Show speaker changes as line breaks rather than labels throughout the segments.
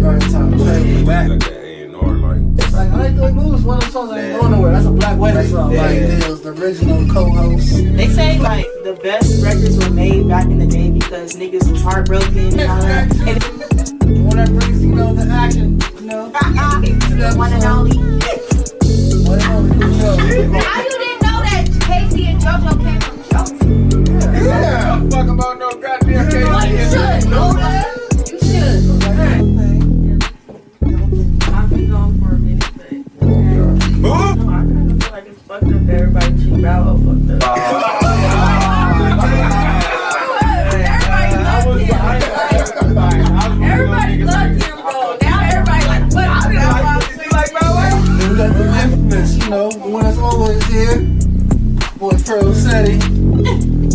first time. Playing back.
Like that A&R, like.
Like, I like the way moves. One of them songs that ain't going nowhere. That's a Black Wedding song. Like, it was the original co-host.
They say like the best records were made back in the day because niggas was heartbroken and all that. And
The one that brings, you know, the action, you know.
the one and only.
One and only, for sure.
How you didn't know that Casey and JoJo came from Jokes?
Yeah, I'm fucking about no goddamn case.
Well, you should know that. You should.
I'll be gone for a minute, but no, I kind of feel like it's fucked up. Everybody cheap out, all fucked up.
Everybody loved him, bro. Now everybody like, what? I
Then we got the infamous, you know, the one that's always here. Boy, Pearl Setti.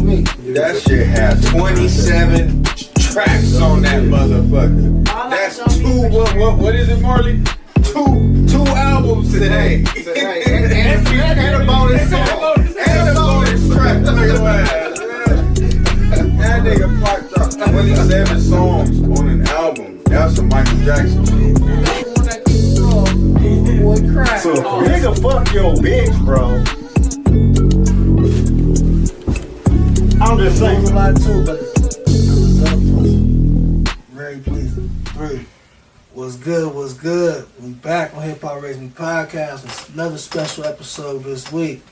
Me.
That shit has 27 tracks on that motherfucker. That's what is it, Marley? Two albums today. And a bonus song. And a bonus track. Look at that nigga dropped 27 songs on an album. That's some Michael Jackson shit.
Boy, crack.
So, nigga, fuck your bitch, bro. I'm just
It was
saying.
a lot too, but the result was very pleasing. 3. What's good? We back on Hip Hop Raised Me Podcast. It's another special episode this week.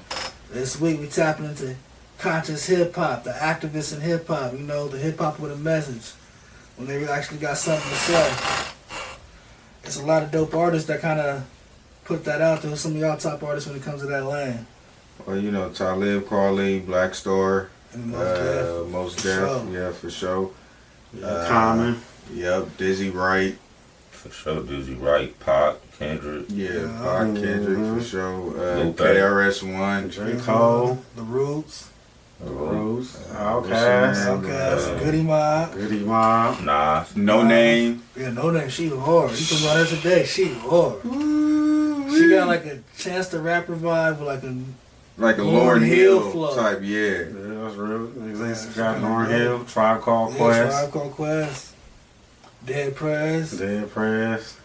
This week we tapping into conscious hip hop, the activists in hip hop. You know, the hip hop with a message. When they actually got something to say. It's a lot of dope artists that kind of put that out there. Some of y'all top artists when it comes to that lane.
Well, you know, Talib Kweli, Black Star,
And
Most Def,
sure.
yeah, for sure.
Common.
Yep, Dizzy Wright.
For sure, Dizzy Wright, Pac, Kendrick.
Yeah, Pac, Kendrick, for sure.
Lupe.
KRS-One.
J. Cole.
The Roots.
Rose.
Outkast.
Outkast. Goody Mob.
Goody Mob.
Nas.
No Name.
Yeah, no name. She hard. You can run her today. She hard. She got like a Chance the Rapper vibe with like a
Like a
Lauryn
Lauryn
Hill
Hill
flow.
type, yeah.
Yeah, that's real. Niggas got Lauryn Hill, Tribe Called Quest,
Tribe Called Quest. Dead Prez.
Dead Press.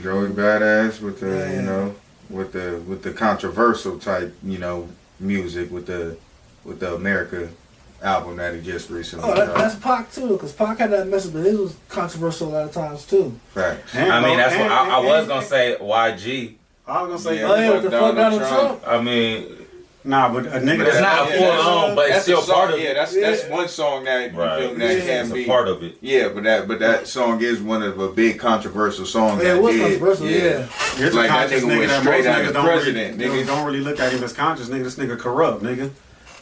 Joey Badass with the,
Yeah.
you know, with the controversial type, you know, music with the America album that he just recently
Oh,
dropped.
that's Pac too, because Pac had that message, but his was controversial a lot of times too.
Facts.
I mean, that's what I was gonna say. YG.
I was gonna say,
Yeah.
Oh yeah, with the fuck Donald Trump.
I mean,
nah, but a nigga.
but it's not
Yeah,
full
that's-
on, but it's
That's
still
a song,
part of
yeah,
it.
that's one song that you
Right.
feel that
Yeah.
can
It's
be
a part of it.
Yeah, but that song is one of a big controversial songs.
Yeah,
that
it was
did.
controversial, yeah.
Here's
Like
a
that
conscious
nigga
nigga
went
that
straight
most
out
niggas
as
don't
president,
really,
nigga.
don't really look at him as conscious. Nigga, this nigga corrupt, nigga.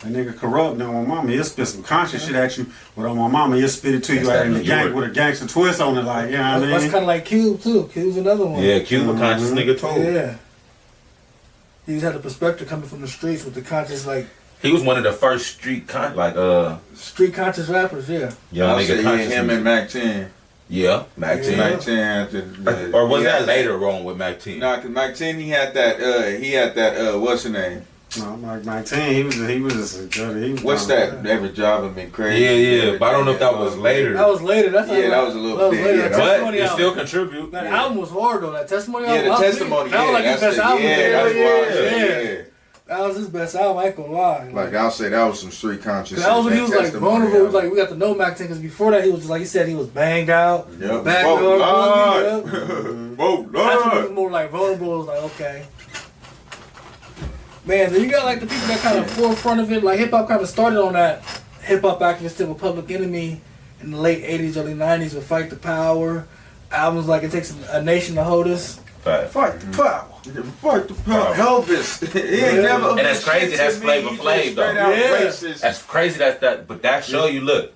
That nigga corrupt. Now, my mama, he'll spit some conscious shit at you. But on my mama, he'll spit it to you
That's
out in
that
the
New
gang
York.
with a gangster twist on it, like, you know what I
That's
mean?
kind of like Cube too. Cube's another one.
Yeah, Cuba conscious nigga too.
Yeah. He just had the perspective coming from the streets with the conscious, like,
He was one of the first street
street conscious rappers, yeah.
young
I'll
nigga
say, yeah,
conscious.
him and
music.
Mac 10.
Yeah, Mac 10.
Yeah.
Mac 10 after
Or was
yeah.
that later on with Mac 10?
Nah, cause Mac 10 he had that what's the name?
No, Mike 19, he was
What's that? Every job has been crazy.
Yeah, but I don't know if that was later.
That was later. That's
Yeah, that was a little bit, yeah.
That
But
testimony
you
album.
still contribute.
That
Yeah.
album was hard though. That testimony
Yeah,
album.
the
I was
testimony.
That was like his
that's
best album.
Yeah, that's why.
Yeah. That was his best album. I ain't gonna lie.
Like I'll say that was some street conscious.
That was when he was like
testimony
vulnerable.
album.
Like we got to know Mac 10 because before that he was just like he said he was banged out.
Yep.
Back
Whoa,
door.
Lord. Whoa,
That's when he was
Lord.
more like vulnerable. It was like okay. Man, then you got like the people that kind of forefront of it. Like hip hop kind of started on that hip hop activist with Public Enemy in the late '80s, early '90s with Fight the Power. Albums like It Takes a Nation to Hold Us.
Fact.
Fight the power.
Fuck the punk. Elvis. He ain't never.
And that's crazy, that's Flavor Flav, though.
Yeah.
That's crazy but that show you look.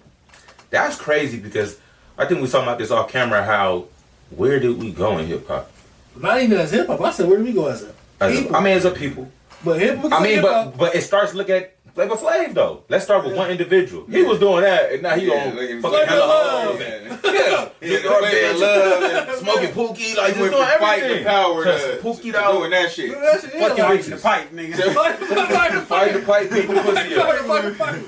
That's crazy because I think we talking about this off camera. How where did we go in hip hop?
Not even as hip hop. I said, where do we go as a people?
As a people.
But hip hop.
But it starts look at Flavor Flav though. Let's start with one individual. He was doing that, and now he on
looking
fucking
Flavor
hella
Love.
hoes and yeah,
Yeah, Flavor Love and
smoking Pookie, like
he
just
went
doing
from Fight
everything.
the Power
Cause
to
Pookie
doing that shit.
That shit is
Fucking
like-
Fight the pipe, nigga.
Fight the pipe, beat the pussy up.
Fight.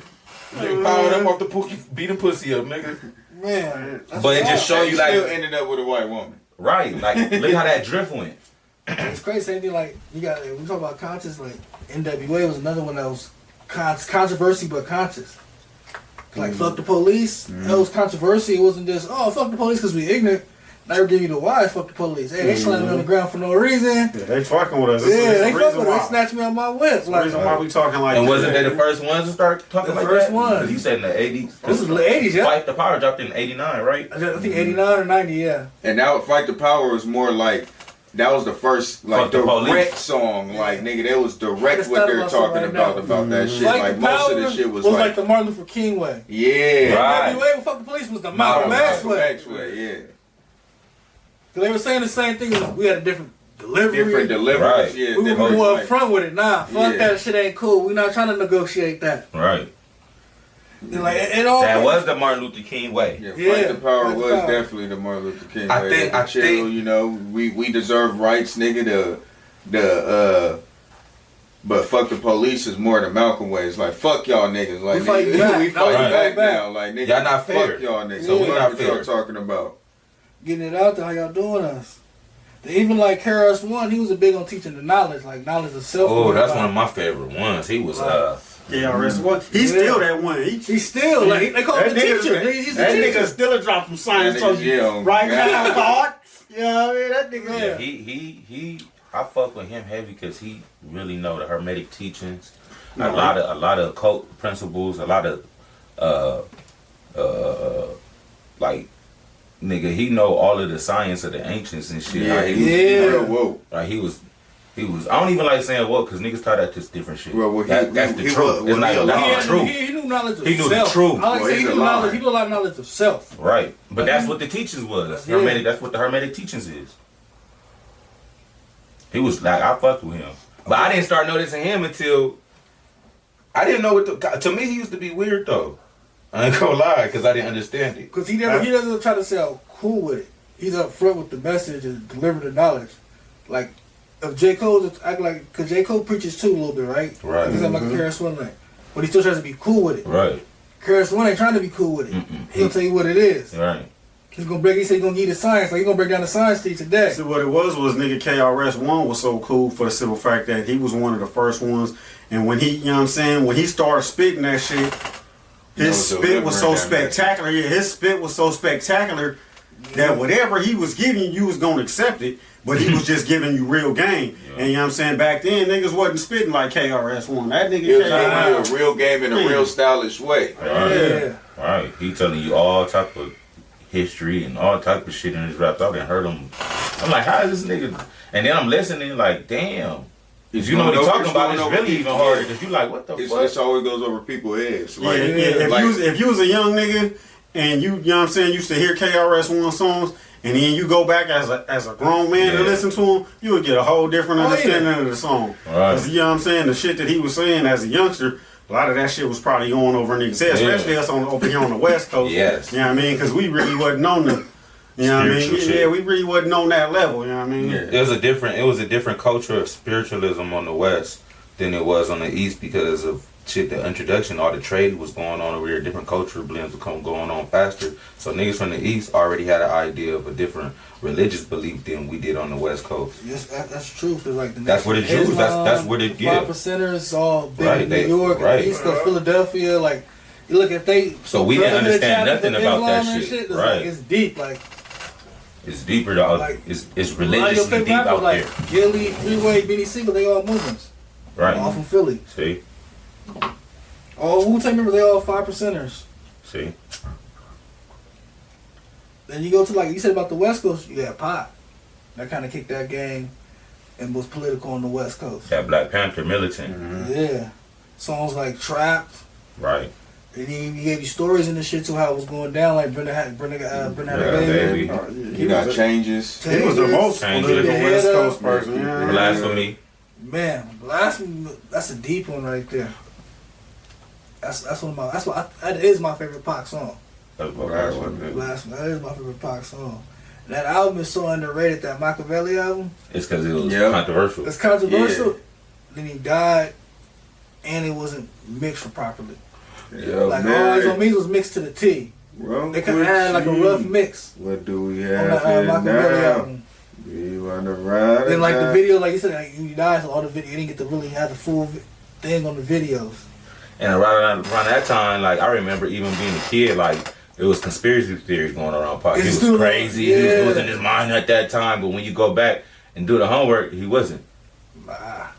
Nigga power them off the Pookie, beat the pussy up, nigga.
Man.
But it just show you
Still
like
ended up with a white woman.
Right, like look how that drift went.
It's crazy. Same thing. Like we talk about conscious. Like NWA was another one that was controversy, but conscious. Like fuck the police. That was controversy. It wasn't just fuck the police because we ignorant. Now they give you the why. Fuck the police. Hey, they slamming me on the ground for no reason.
Yeah, they fucking with us.
They fucking with us. They snatched me on my whip.
Like, reason why we talking like
and
that.
wasn't they the first ones to start talking like that?
The first one.
Because you said in the 80s.
This was the 80s, yeah.
Fight the Power dropped in 89, right?
I think 89 or 90, yeah.
And now Fight the Power was more like, that was the first like direct song. Like nigga, that was direct what they're talking about that shit. Like most of the shit was
like the Martin Luther King way.
Yeah.
Right.
NWA with fuck the police was the Malcolm X way.
Yeah.
Cause they were saying the same thing. We had a different delivery.
Right.
Yeah.
We were more upfront with it. Nah, fuck that shit ain't cool. We not trying to negotiate that.
Right.
And like that
was the Martin Luther King way.
Yeah, Fight the Power was definitely the Martin Luther King way. I think you know, we deserve rights, nigga. But fuck the police is more the Malcolm way. It's like fuck y'all niggas. Like
we fighting back.
We fighting back now. Like nigga,
y'all not fair.
Fuck y'all niggas.
So we not
what
fair.
y'all talking about?
Getting it out there, how y'all doing us. Even like KRS-One, he was a big on teaching the knowledge, like knowledge of self.
Oh, that's one of my favorite ones. He was
KRS-One. He's still that one. He's
still like they call him the teacher. He's the teacher.
Nigga still a drop from science. So right now, God. You know what I mean? That nigga.
Yeah, he. I fuck with him heavy because he really know the Hermetic teachings, a lot of occult principles, a lot of like. Nigga, he know all of the science of the ancients and shit. Like he was. I don't even like saying woke because niggas taught that just different shit.
Well,
that's the truth. It's not the truth.
He knew knowledge of self.
He knew the truth.
I like to say he knew knowledge. He knew a lot of knowledge of self.
Right, but that's what the teachings was. Hermetic. That's what the Hermetic teachings is. He was like, I fucked with him, but I didn't start noticing him until I didn't know what. To me, he used to be weird though. I ain't gonna lie, because I didn't understand it.
Because he doesn't try to sound cool with it. He's up front with the message and deliver the knowledge. Like, if J. Cole act like, because J. Cole preaches too a little bit, right?
Right.
He's like KRS-One, like, but he still tries to be cool with it.
Right.
KRS-One ain't trying to be cool with it. He'll tell you what it is.
Right.
He said he's gonna give you the science. Like, he's gonna break down the science to you today.
See, what it was nigga KRS-One was so cool for the simple fact that he was one of the first ones. And when he, you know what I'm saying, when he started spitting that shit, his spit was so spectacular. Yeah, his spit was so spectacular that whatever he was giving you was gonna accept it, but he was just giving you real game. Yeah. And you know what I'm saying? Back then, niggas wasn't spitting like KRS-One. That nigga
was giving you a real game in a real stylish way.
Right. Right. He telling you all type of history and all type of shit in his raps. I done heard him. I'm like, how is this nigga? And then I'm listening like, damn. If you know what he's talking about, it's really even harder because you like, what the fuck?
It always goes over people's heads. Like,
If you was a young nigga and you know what I'm saying, used to hear KRS-One songs, and then you go back as a grown man to listen to him, you would get a whole different understanding of the song. Because you know what I'm saying, the shit that he was saying as a youngster, a lot of that shit was probably going over niggas' head, especially us over here on the West Coast.
Yes.
You know what I mean? Because we really wasn't on the, you know what I mean?
Shit.
Yeah, we really wasn't on that level, you know what I mean?
Yeah. It was a different culture of spiritualism on the West than it was on the East because of shit, the introduction, all the trade was going on over here, different cultural blends were going on faster. So niggas from the East already had an idea of a different religious belief than we did on the West Coast.
Yes, that's true. Cause like
that's where the Jews,
Islam,
that's where the
Five Percenters all big in New York, and East Coast, Philadelphia. Like you look at
so we didn't understand nothing about that shit. Right,
like, it's deep. Like
it's deeper. Like, it's religiously deep out
like
there.
Gilly, Freeway, Benny Siegel, they all Muslims.
Right,
all from Philly.
See.
Oh, Wu-Tang members, they all 5 percenters.
See.
Then you go to like you said about the West Coast, you got Pop. That kind of kicked that game and was political on the West Coast.
That Black Panther militant.
Mm-hmm. Yeah. Songs like Trapped.
Right.
And he gave you stories in the shit too, how it was going down. Like Brenda had a baby.
He got changes.
He was the most political West Coast person.
Yeah. Blasphemy.
Man, Blasphemy. That's a deep one right there. That is my favorite Pac song. Blasphemy. That is my favorite Pac song. And that album is so underrated. That Machiavelli album.
It's because it was controversial.
It's controversial. Yeah. Then he died, and it wasn't mixed properly.
Yeah,
like all Eyes on Me was mixed to the T.
Well,
They kind of had like a rough mix
What do we
on the
have here
Machiavelli
now?
album.
You wanna ride?
Then like the video, like you said, like, you died, so all the video, you didn't get to really have the full thing on the videos.
And around that time, like I remember even being a kid, like it was conspiracy theories going around. He
It's
was
still-
crazy. He
yeah.
was losing his mind at that time. But when you go back and do the homework, he wasn't.
Ah,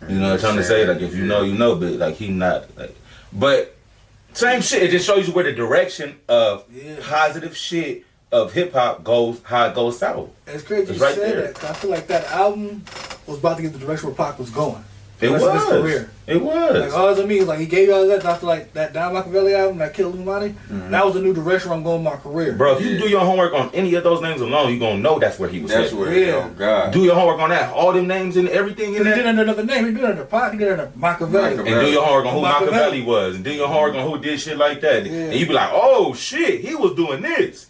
You know what I'm trying to say? Like if you know, you know. But like he not. Like, but same shit. It just shows you where the direction of
Yeah.
positive shit of hip hop goes. How it goes south.
it's crazy
It's
you
right
said
there.
that, 'cause I feel like that album was about to get the direction where Pac was going.
It
The rest of his
was.
career.
It was.
Like all I mean, like he gave y'all that after like that Don Machiavelli album, that Kill Illuminati. That was the new direction where I'm going with my career.
Bro, if you do your homework on any of those names alone, you gonna know that's where he was.
That's
headed.
where.
Yeah.
Oh God.
Do your homework on that. All them names and everything in
He did
there.
under another name. He did under Pac. He did under Machiavelli.
And do your homework on who
Machiavelli.
Machiavelli was, and do your homework on who did shit like that.
Yeah.
And you be like, oh shit, he was doing this.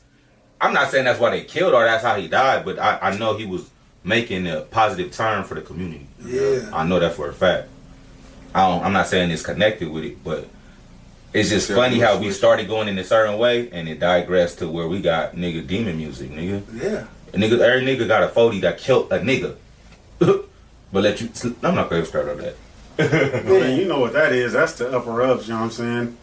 I'm not saying that's why they killed or that's how he died, but I know he was making a positive turn for the community.
Yeah.
I know that for a fact. I'm not saying it's connected with it, but it's just funny how we started going in a certain way and it digressed to where we got nigga demon music, nigga.
Yeah.
A nigga, every nigga got a 40 that killed a nigga. But I'm not gonna start on that.
Man, you know what that is. That's the upper ups, you know what I'm saying?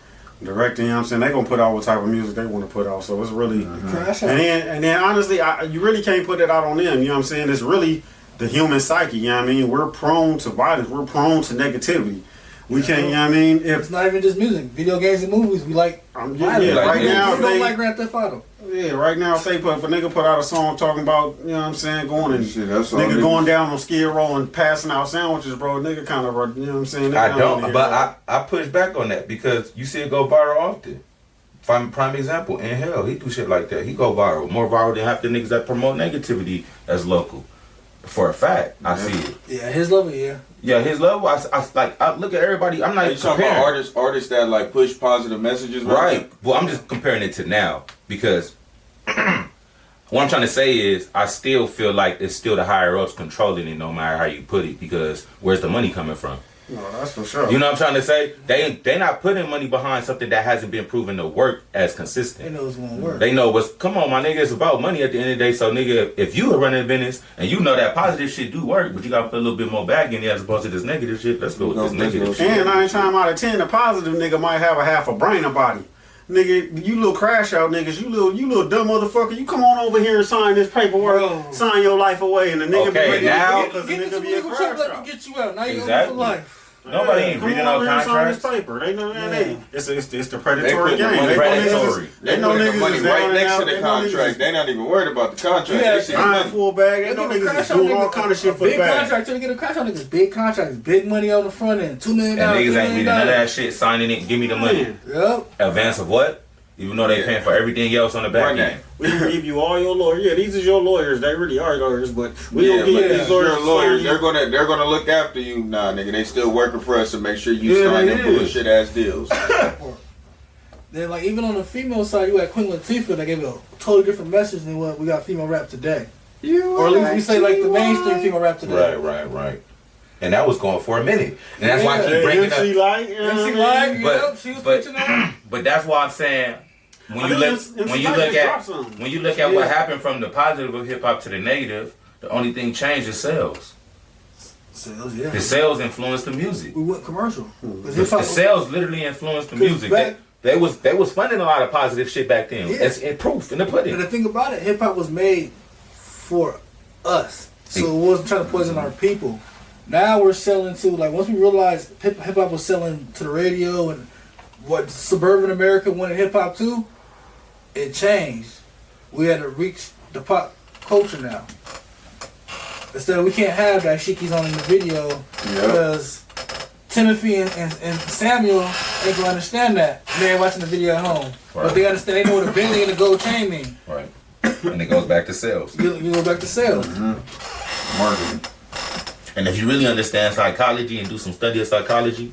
Directing, you know what I'm saying? They gonna put out what type of music they want to put out. So it's really
Crash out.
and then honestly, you really can't put it out on them, you know what I'm saying? It's really the human psyche, you know what I mean? We're prone to violence, we're prone to negativity. We can't, you know what I mean?
It's not even just music. Video games and movies, we like
Yeah,
violence.
like
right
movies.
now,
We
if
don't
they,
like Grand Theft Auto.
yeah, right now, if a nigga put out a song talking about, you know what I'm saying, going and
Shit, that's all
nigga
niggas-
going down on Skid Row and passing out sandwiches, bro, nigga kind of, you know what I'm saying? Nigga
I
kinda
don't,
wanna
but
hear that.
I push back on that because you see it go viral often. Prime example, in hell, he do shit like that. He go viral, more viral than half the niggas that promote negativity as local. For a fact, I see it.
Yeah, his level, yeah.
Yeah, his level. I look at everybody. I'm not
Are you
even
talking
comparing.
about artists that like push positive messages?
Right. Well, I'm just comparing it to now because what I'm trying to say is I still feel like it's still the higher ups controlling it, no matter how you put it. Because where's the money coming from?
No, that's for sure.
You know what I'm trying to say? They not putting money behind something that hasn't been proven to work as
They
consistent.
know it's gonna work.
They know come on, my nigga, it's about money at the end of the day. So nigga, if you are running a business and you know that positive shit do work, but you gotta put a little bit more back in it as opposed to this negative shit, let's go with this negative shit.
And 9 times out of 10, the positive nigga might have a half a brain a body. Nigga, you little crash out niggas, you little dumb motherfucker, you come on over here and sign this paperwork,
Bro.
sign your life away, and the nigga
Okay,
be
now-
because the
Get
nigga
this
be a
legal check
crash
that
out.
can get you out. Now you're
Exactly.
for life.
Nobody ain't
Come
reading
on
no
over here and sign this
contracts.
paper. They know that
Yeah.
it's the
They
predatory
put the
game.
money,
They know niggas
predatory.
They
know
put the
niggas
money
is down
right
and
next
out.
to
They
the
know niggas
contract.
is
They not even worried about the contract.
Yeah,
They see the
buying
money.
full bag. They
They
know
give a
niggas
crash
is
out
doing all
nigga
kind of shit for the
big
bag.
contract till they get a crash out niggas. Big contracts, big money on the front end. $2 million.
And niggas
$3
ain't
million.
reading none of that shit, signing it, give me the money.
Yep.
Advance of what? Even though they
Yeah.
paying for everything else on the back
Run that.
end.
We can give you all your lawyers. Yeah, these is your lawyers. They really are lawyers, but we
Yeah,
don't give
but
these
these
lawyers.
are lawyers. They're gonna look after you. Nah, nigga, they still working for us to make sure you
Yeah,
sign
they
them
is.
bullshit ass deals.
Then like even on the female side, you had Queen Latifah that gave a totally different message than what we got female rap today. Or at least we say like the mainstream female rap today.
Right. And that was going for a minute. And that's why I keep
Hey,
bringing up.
MC Light, you know what I
MC
mean?
Live,
But-
yep, she was
but-
preaching that.
But that's why I'm saying when you look
MC
when you
Light
look
just
at
dropped something.
when you look at what happened from the positive of hip hop to the negative, the only thing changed is sales.
Sales, yeah.
The sales influenced the music.
We went commercial. 'Cause
The
hip-hop-
sales literally influenced the
'Cause
music.
back-
They was funding a lot of positive shit back then.
Yeah.
It's in proof in the
And
pudding.
the thing about it, hip hop was made for us, so it wasn't trying to poison our people. Now we're selling to like once we realized hip hop was selling to the radio and what suburban America wanted hip hop to, it changed. We had to reach the pop culture now. Instead of we can't have that shit he's on in the video because Timothy and Samuel ain't gonna understand that. They ain't watching the video at home,
Right.
but they understand. They know what a Bentley and a gold chain mean.
Right. And it goes back to sales.
You go back to sales.
Marketing.
And if you really understand psychology and do some study of psychology,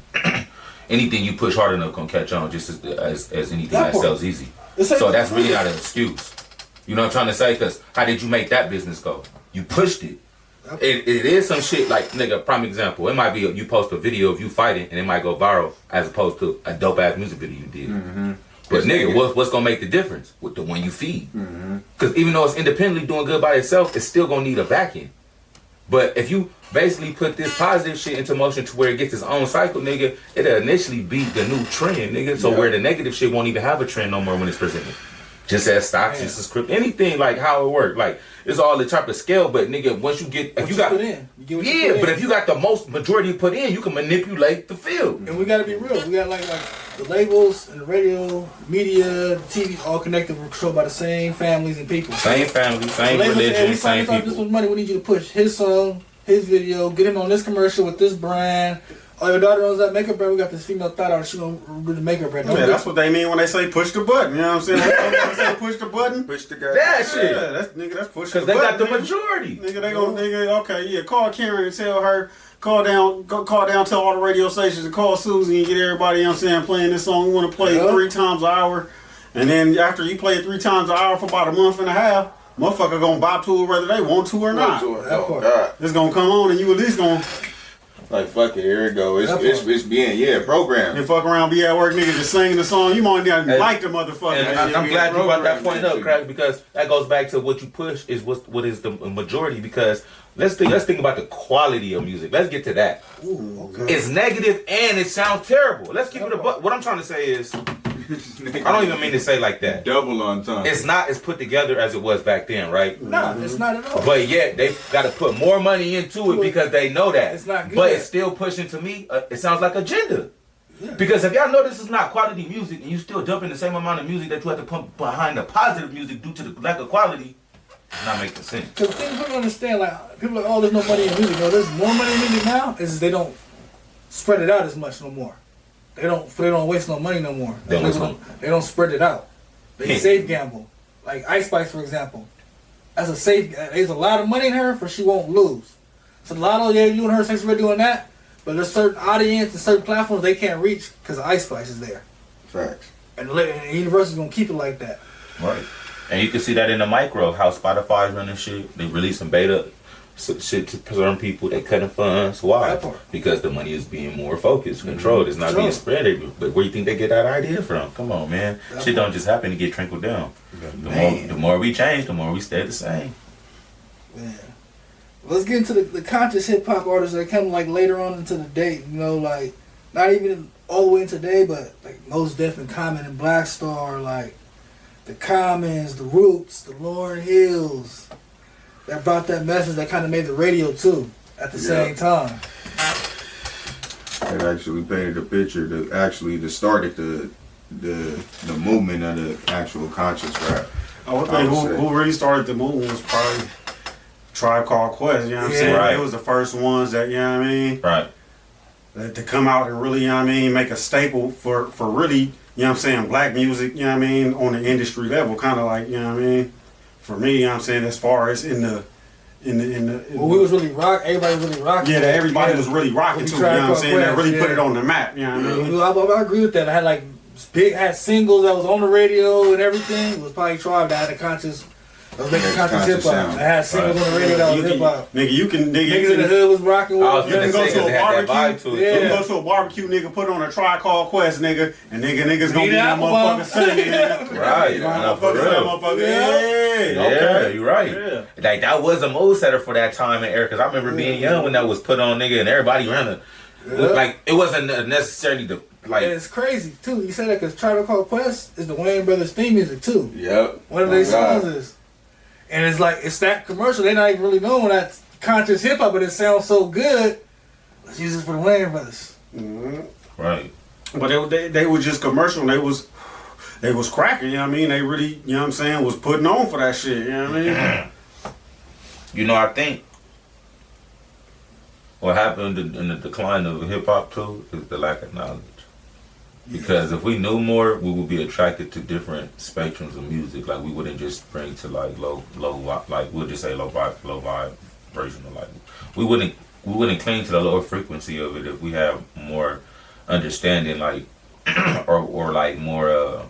anything you push hard enough gonna catch on just as anything that
part.
sells easy.
It's like-
So that's really not an excuse. You know what I'm trying to say? Because how did you make that business go? You pushed it. It is some shit like, nigga, prime example. It might be you post a video of you fighting and it might go viral as opposed to a dope ass music video you did. But nigga, what's gonna make the difference? With the one you feed. Because even though it's independently doing good by itself, it's still gonna need a backing. But if you basically put this positive shit into motion to where it gets its own cycle, nigga, it'll initially be the new trend, nigga. So where the negative shit won't even have a trend no more when it's presented. Just as stocks, just as script, anything like how it work. Like it's all the type of scale, but nigga, once you get if you got
put in,
but if you got the most majority put in, you can manipulate the field.
And we gotta be real. We got like the labels and the radio, media, the TV, all connected, were controlled by the same families and people.
Same family, same
The labels say,
religion,
we
same
signed
people.
this much money. We need you to push his song, his video, get him on this commercial with this brand. Oh, your daughter owns that makeup brand. We got this female thought out. She gonna do the makeup brand.
Yeah, that's what they mean when they say push the button. You know what I'm saying? When they say push the button.
Push the guy.
That shit.
Yeah, that's push the
Because
button.
they got the
nigga.
majority.
Nigga, they gonna okay, yeah. Call Karen and tell her. Call down to all the radio stations and call Susie and get everybody. You know what I'm saying, playing this song. We want to play it 3 times an hour, and then after you play it 3 times an hour for about a month and a half, motherfucker gonna bop to it whether they want to or not.
Oh, God.
It's gonna come on and you at least gonna.
Like, fuck it, here it go. It's being, programmed.
And fuck around, be at work, nigga, just singing the song. You might not even like the motherfucker.
And
That shit
I'm
be
glad you brought that
programmed
point up,
into.
Craig, because that goes back to what you push is what is the majority. Because let's think about the quality of music. Let's get to that.
Ooh, okay.
It's negative and it sounds terrible. Let's keep it a buck. What I'm trying to say is, I don't even mean to say like that.
Double on time.
It's not as put together as it was back then, right?
Nah, it's not at all.
But yet they got to put more money into it because they know that.
It's not good.
But it's still pushing to me. It sounds like agenda.
Yeah.
Because if y'all know this is not quality music and you still dumping the same amount of music that you have to pump behind the positive music due to the lack of quality, it's not making sense.
Because things people don't understand, like people are like, oh, there's no money in music. No, there's more money in music now. Is they don't spread it out as much no more. They don't waste no money no more.
They
They don't spread it out. They safe gamble. Like Ice Spice, for example. That's a safe. There's a lot of money in her, for she won't lose. So Lotto, yeah, you and her sex, we're doing that. But there's certain audience and certain platforms they can't reach because Ice Spice is there.
Facts.
And the Universal's gonna keep it like that.
Right. And you can see that in the micro, how Spotify's running shit. They releasing beta shit to certain people. They cutting funds. Why?
That part.
Because the money is being more focused, controlled. It's not being spread everywhere. But where you think they get that idea from? Come on, man.
That
Shit
part.
don't just happen to get trickled down. The more we change, the more we stay the same.
Man. Let's get into the conscious hip hop artists that come like later on into the day, you know, like not even all the way into today, but like Mos Def and Common and Black Star, like the Commons, the Roots, the Lauryn Hills, that brought that message that kind of made the radio too at the same time.
It actually painted a picture that started the movement of the actual conscious rap.
I would think who really started the movement was probably Tribe Called Quest. You know what I'm saying?
Right.
They was the first ones that, you know what I mean?
Right.
To come out and really, you know what I mean, make a staple for really, you know what I'm saying, black music, you know what I mean, on the industry level, kind of like, you know what I mean, for me, you know what I'm saying, as far as in the
Well, we was really everybody was really rocking.
yeah, that everybody was really rocking to, you know what I'm saying, that really put it on the map, you know what I mean?
I agree with that. I had like had singles that was on the radio and everything. It was probably Tribe that had a conscious. I was making conscious hip hop.
sound.
I had singles on the radio that was hip hop.
Nigga, you can
Niggas in the hood was rocking with
I was
it.
You
gonna
can go
say,
to
'cause
a
it had that
barbecue.
vibe to it.
Yeah.
You can go to a barbecue, nigga, put on a Tribe Called Quest, nigga, and niggas gonna
Need
be that
apple bomb.
motherfucker singing, nigga.
Right. No, for
Motherfuckers, that
real.
motherfucker,
Yeah,
okay.
you're right.
Yeah.
Like that was a mode setter for that time and era. Cause I remember being young when that was put on, nigga, and everybody ran it. Like it wasn't necessarily the like.
And it's crazy too. You say that because Tribe Called Quest is the Wayne Brothers theme music too.
Yep.
One of their songs is, and it's like it's that commercial. They're not even really knowing that's conscious hip hop, but it sounds so good. Let's use it for the Wayne Brothers.
Mhm.
Right.
But they was just commercial. They was cracking. You know what I mean? They really, you know what I'm saying, was putting on for that shit. You know what I mean?
You know, I think what happened in the decline of hip hop too is the lack of knowledge. Because if we knew more, we would be attracted to different spectrums of music. Like we wouldn't just bring to like low, like we'll just say low vibe version of like we wouldn't cling to the lower frequency of it if we have more understanding, like or like more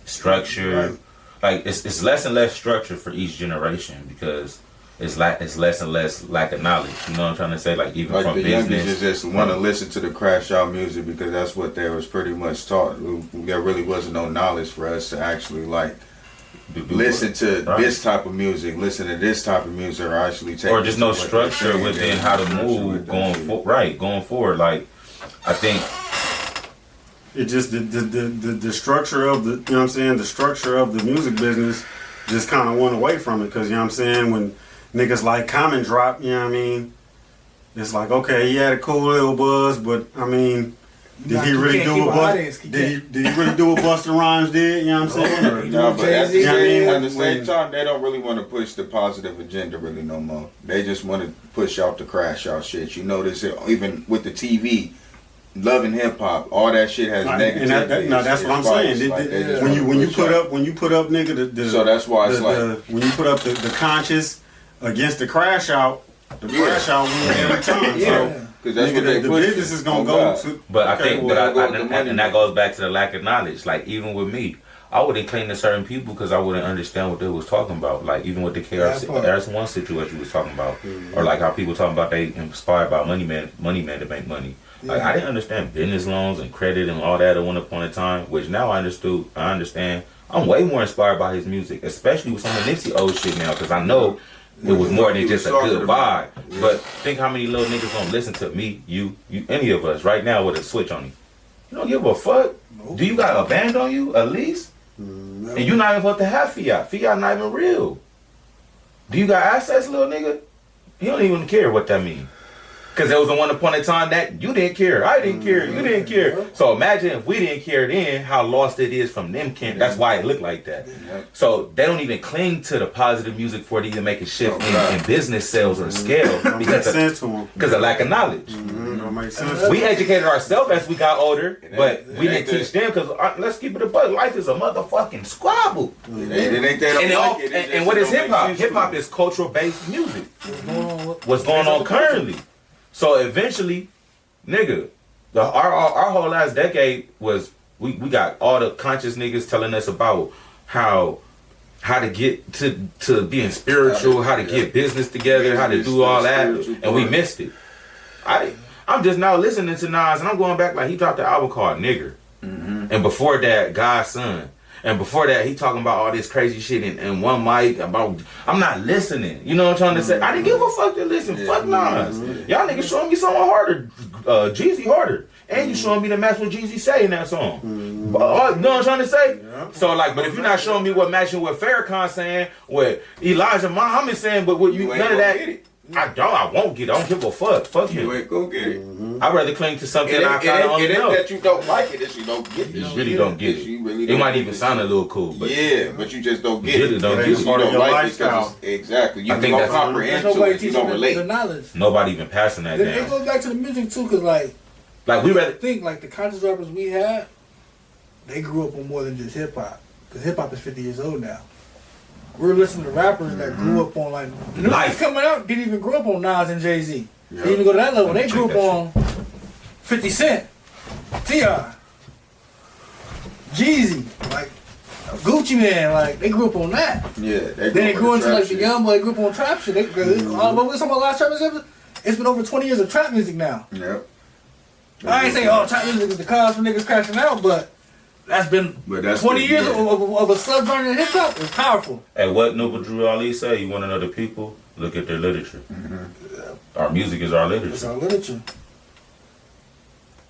structure.
Right.
Like it's less and less structure for each generation because it's less and less lack of knowledge. You know what I'm trying to say? Like even
Like
from
the
business.
youngsters just want to listen to the crash out music because that's what they was pretty much taught. There really wasn't no knowledge for us to actually like listen to this type of music, listen to this type of music, or actually take.
Or just no structure within how to move going forward. Like I think
it just the structure of the, you know what I'm saying, the structure of the music business just kind of went away from it, because you know what I'm saying, when niggas like Common drop, you know what I mean, it's like, okay, he had a cool little buzz, but I mean, did he really do what Busta Rhymes did? You know what I'm saying?
No, but at the,
You know what I mean?
at the same time, they don't really want to push the positive agenda really no more. They just want to push out the crash out shit. You notice it even with the TV, loving hip hop, all that shit has negative.
No, that's what I'm saying.
Like
when you put up nigga,
so that's why it's
when you put up the conscious against the crash out, the crash out wins every time. So.
Because that's what
the business is gonna go to.
But I think, and that goes back to the lack of knowledge. Like even with me, I wouldn't cling to certain people because I wouldn't understand what they was talking about. Like even with the KRS-One situation you was talking about, or like how people talking about they inspired by money man to make money. Like I didn't understand business loans and credit and all that at one upon a time, which now I understand. I'm way more inspired by his music, especially with some of Nipsey old shit now, because I know it was more than just a good vibe. But think how many little niggas gonna listen to me, you, any of us right now with a switch on you. You don't give a fuck. Nope. Do you got a band on you at least? No. And you not even supposed to have fiat. Fiat not even real. Do you got assets, little nigga? You don't even care what that means. Because there was a one upon a time that you didn't care, I didn't care, you didn't care. So imagine if we didn't care then, how lost it is from them. That's why it looked like that. So they don't even cling to the positive music for it to even make a shift in business sales or scale because of lack of knowledge.
Don't make sense.
We educated ourselves as we got older, but we didn't teach them because let's keep it a buck. Life is a motherfucking squabble. And what is hip hop? Hip hop is cultural based music. What's going on currently? So eventually, nigga, our whole last decade was we got all the conscious niggas telling us about how to get to being spiritual, how to get business together, how to do all that, and we missed it. I'm just now listening to Nas, and I'm going back like he dropped the album called Nigger, and before that, God's Son. And before that, he talking about all this crazy shit in one mic about. I'm not listening. You know what I'm trying to say? I didn't give a fuck to listen. Fuck Nas. Y'all niggas showing me something harder, Jeezy harder, and you showing me the match what Jeezy say in that song. You know what I'm trying to say? So like, but if you're not showing me what matching what Farrakhan saying, what Elijah Muhammad saying, but what you none of that. I won't get it. I don't give a fuck. Fuck him.
You ain't gonna get it.
I'd rather cling to something I kind of only know.
It ain't that you don't like it, it's you don't get it.
You really don't get it. It might even sound a little cool, but
but you just don't get it.
You don't get it.
You don't like it because exactly. You don't comprehend to it. You don't relate.
The knowledge.
Nobody even passing that down.
It goes back to the music too, because like
we rather
think like the conscious rappers we had, they grew up on more than just hip hop. Because hip hop is 50 years old now. We're listening to rappers that grew up on like the niggas coming out didn't even grow up on Nas and Jay-Z. They didn't even go to that level. They grew up on 50 Cent, T.I., Jeezy, like Gucci Man, like they grew up on that.
Yeah,
then they grew into like the young boy grew up on trap shit. What we talking about last trap music? It's been over 20 years of trap music now.
Yep.
I ain't saying trap music is the cause for niggas crashing out, but that's been 20 years of a subgenre in hip hop. It's powerful.
Hey, what Noble Drew Ali say? You want to know the people? Look at their literature. Our music is our literature.
It's our literature.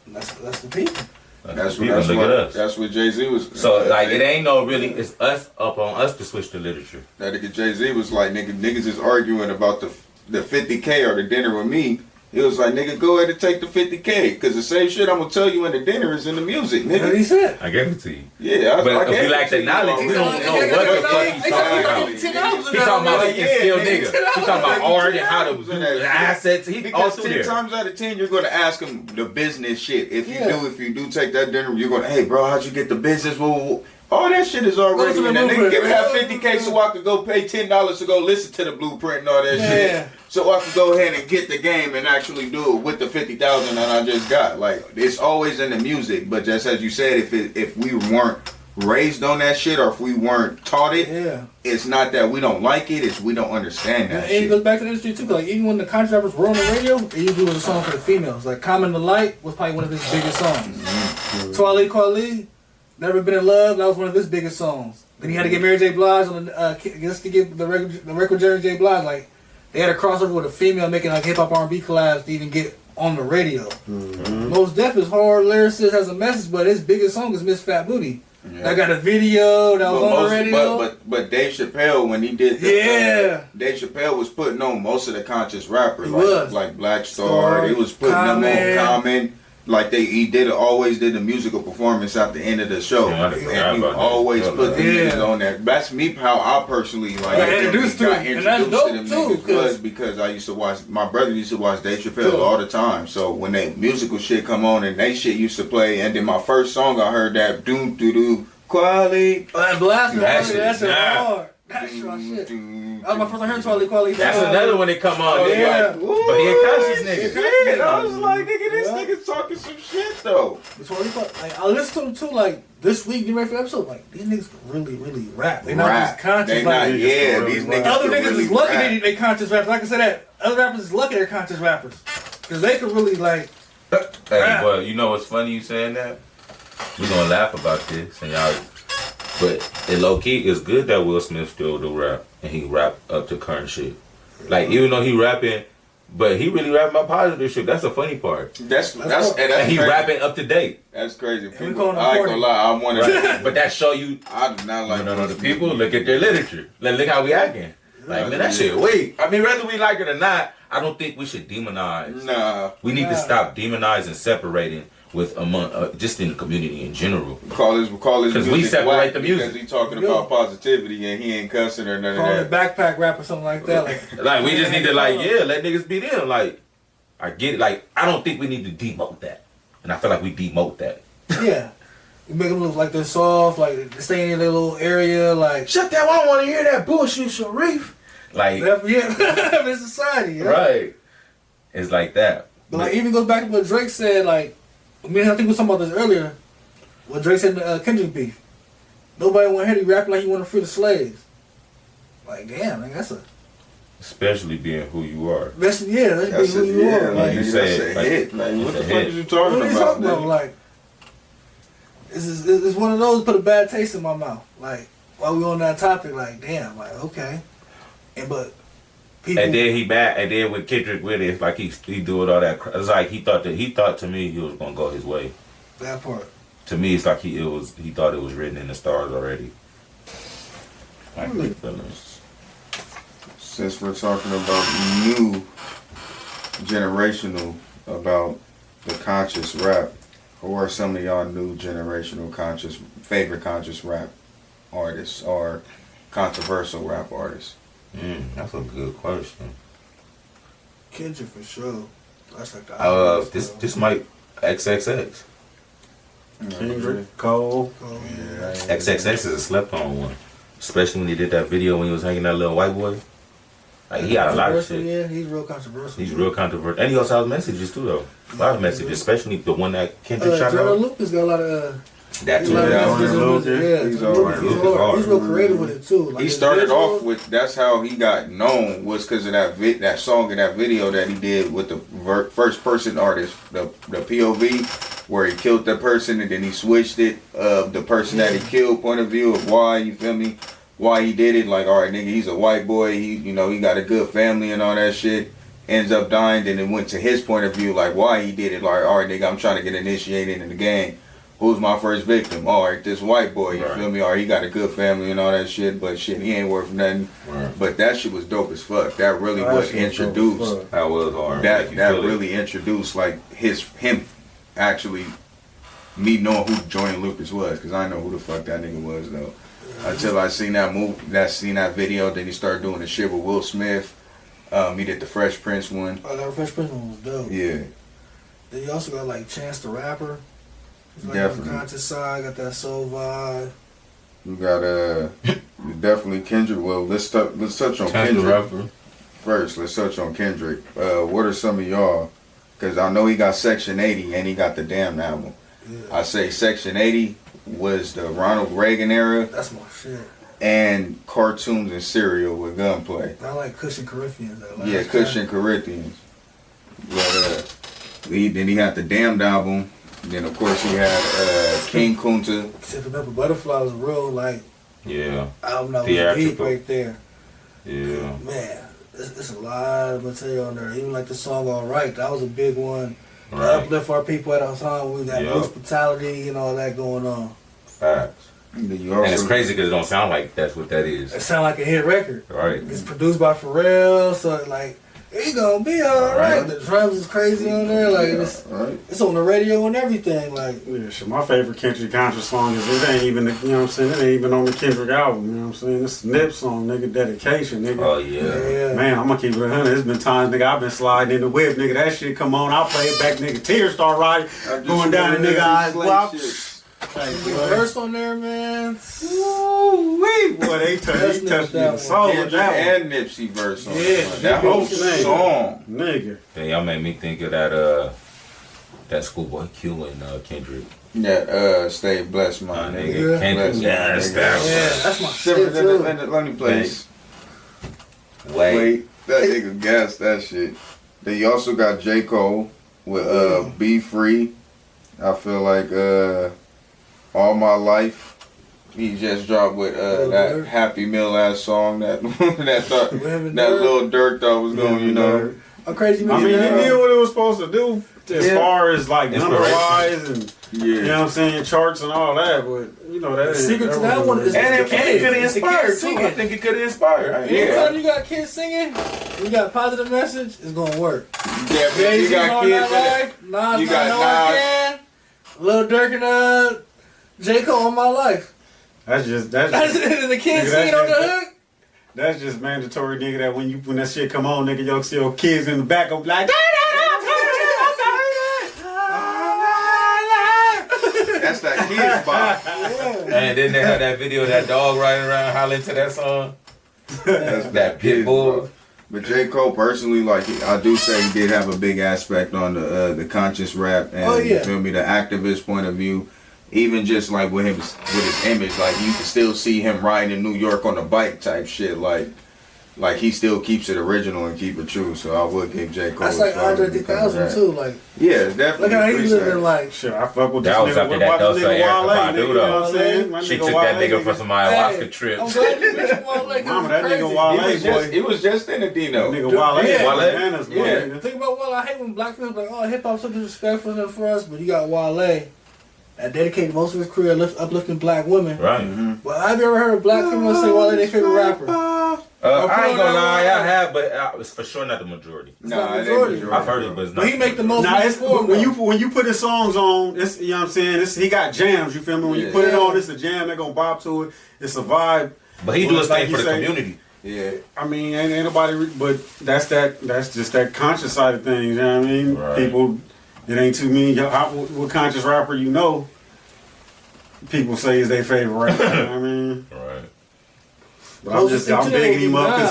That's the people.
That's what Jay-Z was.
So like it ain't no really. It's us up on us to switch the literature.
That nigga Jay-Z was like, niggas is arguing about the 50K or the dinner with me. He was like, nigga, go ahead and take the 50K, because the same shit I'm gonna tell you in the dinner is in the music, nigga.
What he said.
I gave it to you.
Yeah,
but if we lack the knowledge, we don't know what the fuck he's talking about. He's talking about skilled nigga. He's talking about art and how to do the assets.
Because 10 times out of 10, you're gonna ask him the business shit. If you do take that dinner, you're gonna, hey bro, how'd you get the business? All that shit is already in there. Nigga, give me that 50K so I could go pay $10 to go listen to the blueprint and all that shit. So I could go ahead and get the game and actually do it with the 50,000 that I just got. Like, it's always in the music, but just as you said, if we weren't raised on that shit or if we weren't taught it,
Yeah.
it's not that we don't like it, it's we don't understand that
And
shit.
it goes back to the industry too. 'Cause like even when the conscious rappers were on the radio, it usually was a song for the females. Like "Common the Light" was probably one of his biggest songs. Twali Kweli, "Never Been in Love," that was one of his biggest songs. Then he had to get Mary J. Blige on the just to get the record Mary J. Blige. Like they had a crossover with a female making like hip hop R&B collabs to even get on the radio. Most Def is hard lyricist, has a message, but his biggest song is Miss Fat Booty.
Yeah.
I got a video that was on the radio.
But Dave Chappelle, when he did the,
Yeah.
Dave Chappelle was putting on most of the conscious rappers,
He
like
was.
like Black Star. He was putting
Common.
them on Common. Like he always did the musical performance at the end of the show,
Yeah, I forgot
and he
about that.
always put the
Yeah.
niggas on that. That's me how I personally like
Got introduced to
got
it, and
introduced
that's
to them
dope, too,
niggas was because I used to watch. My brother used to watch Dave Chappelle
Cool.
all the time. So when that musical shit come on and they shit used to play, and then my first song I heard that doom doo doo quality.
Oh, that blast,
That shit
that's
is not-
hard. That's my shit. That was my first time hearing Twali Kweli.
That's another one that come on.
Oh,
Nigga,
yeah.
like, but he a conscious nigga.
Yeah, I was like, nigga, this
Yeah.
nigga's talking some shit though.
Twali Kweli. Like I listened to them too. Like this week, getting ready for the episode. Like these niggas can really rap. They not just conscious.
They
like,
not, yeah,
really
these
rap.
niggas.
other
can
niggas
really
is lucky
rap.
they conscious rappers. Like I said, that other rappers is lucky they're conscious rappers because they could really like.
Hey,
Rap.
but you know what's funny you saying that? We gonna laugh about this and y'all, but it low key it's good that Will Smith still do rap and he rap up to current shit. Like even though he rapping, but he really rapping about positive shit. That's the funny part.
That's
cool.
And he
crazy.
rapping up to date.
That's crazy.
we
People,
calling him
I ain't
corny.
gonna lie, I'm one of them.
But that show you,
I do not like
the people look at their literature. Like, look how we acting. Like man, that shit. Wait, I mean, whether we like it or not, I don't think we should demonize.
Nah,
We need to stop demonizing, separating with among just in the community in general.
call his
'Cause we
music
separate
whack
the music.
because he talking
Yo.
about positivity and he ain't cussing or none
Call
of
it
that.
backpack rap or something like that. Like,
Like we just need to like let niggas be them. Like I get it. Like I don't think we need to demote that, and I feel like we demote that.
yeah, you make them look like they're soft, like they stay in their little area, like
Shut that! I don't want to hear that bullshit, Sharif. Like
yeah, in society. Yeah.
right, it's like that.
But like even goes back to what Drake said. Like, I mean, I think we were talking about this earlier. What Drake said in Kendrick beef. Nobody want to hear you rapping like you want to free the slaves. Like, damn, like, that's a
Especially being who you are.
that's be
That's
who
it,
you
yeah,
are.
like,
Like,
you
that's
said,
a
like,
hit. Like, what
it's
the
a
fuck
hit.
is you talking
what are you
about,
talking about?
nigga?
Like, it's one of those that put a bad taste in my mouth. Like, while we on that topic, like, damn, like, okay, but people.
And then he mad. And then with Kendrick with it, it's like he doing all that. It's like he thought to me he was gonna go his way.
that part.
To me, it's like he thought it was written in the stars already. Like
Really?
feelings.
Since we're talking about new generational about the conscious rap, who are some of y'all new generational favorite conscious rap artists or controversial rap artists?
That's a good question.
Kendrick for sure. That's like the
This might XXX.
Kendrick, Cole.
Yeah,
XXX is a slept on one, especially when he did that video when he was hanging that little white boy. Like he got a lot of shit.
Yeah, he's real controversial.
He's real controversial, and he also has messages too, though. A lot of messages, especially the one that Kendrick shot
Jordan
out.
Lucas got a lot of.
That
He's
too.
a lot of
Yeah,
messages in
Jordan
music.
Lucas.
Yeah,
He's
Jordan
hard.
Lucas,
Lucas hard.
he's real creative with it too. Like
He
his
started
visuals-
off with, that's how he got known, was because of that song and that video that he did with the first person artist, the POV, where he killed that person and then he switched it, the person that he killed point of view of why, you feel me, why he did it. Like, all right, nigga, he's a white boy, he got a good family and all that shit, ends up dying, then it went to his point of view, like why he did it. Like, all right, nigga, I'm trying to get initiated in the gang. Who's my first victim? All right, this white boy, you
Right.
feel me? All right, he got a good family and all that shit, but shit, he ain't worth nothing.
Right.
But that shit was dope as fuck. That really
That
what
shit was
introduced,
dope as fuck.
That was hard.
that
Make you
that
feel it.
really introduced like him actually, me knowing who Jordan Lucas was, because I know who the fuck that nigga was though. Until I seen that that video, then he started doing the shit with Will Smith. He did the Fresh Prince one.
Oh, that Fresh Prince one was dope.
Yeah,
Then you also got like Chance the Rapper. He's like
Definitely.
on the conscious side, got that soul vibe.
you got definitely Kendrick. Well, let's touch on
Chance the
Kendrick
Rapper.
first. Let's touch on Kendrick. What are some of y'all? Because I know he got Section 80 and he got the Damn album.
Yeah.
I say Section 80 was the Ronald Reagan era
That's my shit.
and cartoons and cereal with gunplay.
I like Cushion Corinthians though.
Yeah, Cushion Corinthians. But then he had the Damned album. Then of course he had King Kunta.
Except Remember Butterfly was real like
Yeah.
album that was
Theatrical.
deep right there.
Yeah.
Man, it's a lot of material on there. Even like the song "Alright," that was a big one.
Right.
Uplift our people at our time. We got police brutality and all that going on.
Facts.
And
it's crazy because it don't sound like that's what that is.
It sound like a hit record.
Right.
It's produced by Pharrell, so it's like it gonna be alright. The drums is crazy on there. Like it's on the radio and everything. Like
Yeah, shit, my favorite Kendrick Contra song is it ain't even, you know what I'm saying? It ain't even on the Kendrick album, you know what I'm saying? It's a Nip song, nigga, Dedication, nigga.
Oh, yeah.
Man, I'm gonna keep it 100. There's been times, nigga, I've been sliding in the whip, nigga, that shit come on, I'll play it back, nigga, tears start riding, going down the nigga eyes, wow.
The verse on there, man.
Woo-wee, boy, they touched the soul with that one.
and Nipsey verse on
That whole
song.
Nigga.
Then y'all made me think of that Schoolboy Q and Kendrick.
That Stay Blessed, my nigga.
Yeah. Kendrick,
Bless,
That's my shit too.
Let me play this.
Wait.
That nigga gas that shit. Then you also got J. Cole with Be Free. I feel like All My Life. He just dropped with that Happy Meal ass song that that Lil Durk thought was going, you know.
I'm crazy.
I mean, he did what it was supposed to do as far as like number wise and you know what I'm saying, charts and all that, but you know that
the secret to that one is
and it could have inspired too. I think it could have inspired.
Anytime you got kids singing, you got a positive message, it's gonna work.
Yeah, but you got kids in it.
Nas,
You got
Nas, Lil Durk and J. Cole on My Life.
That's
the kids singing on the hook.
That's just mandatory, nigga. That when that shit come on, nigga, you'll see your kids in the back of like.
That's that kids bop.
And then they had that video of that dog riding around hollering to that song.
That's
that pit bull.
But J. Cole personally, like I do say, he did have a big aspect on the conscious rap and you feel me, the activist point of view. Even just like with his image, like you can still see him riding in New York on a bike type shit. Like he still keeps it original and keep it true. So I would give J. Cole.
That's like Andre 3000 too. Like
yeah, definitely.
Look how he's living like.
Shit, I fuck with
that
this
was
nigga.
after that Dulce Erykah Badu
you know what I'm saying?
She took that nigga for some ayahuasca trip.
I'm glad you mentioned Wale.
Mama, that nigga Wale,
It was just in a Dino.
Nigga Wale, bananas,
yeah. Think about Wale. I hate when black people like, oh, hip hop's so disrespectful for us, but you got Wale that dedicated most of his career uplifting black women.
Right.
Well, have you ever heard a black female say Wale their favorite rapper?
I ain't gonna lie, I have, but it's for sure not the majority.
Nah, it ain't majority.
I've heard it, but it's not.
But he make the most.
Nah, when you put his songs on, it's, you know what I'm saying. He got jams. You feel me? When you put it on, it's a jam. They're gonna bop to it. It's a vibe.
But he do his thing for the community.
Yeah.
I mean, ain't nobody. But that's just that conscious side of things. You know what I mean?
Right.
People, it ain't too many. What conscious rapper you know? People say is their favorite rapper. You know what I mean?
Right.
But I'm bigging him up because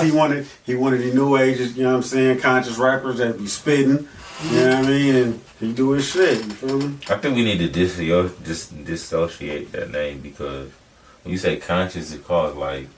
he wanted the new ages, you know what I'm saying, conscious rappers that be spitting, you know what I mean, and he do his shit, you feel me?
I think we need to dissociate that name because when you say conscious, it calls like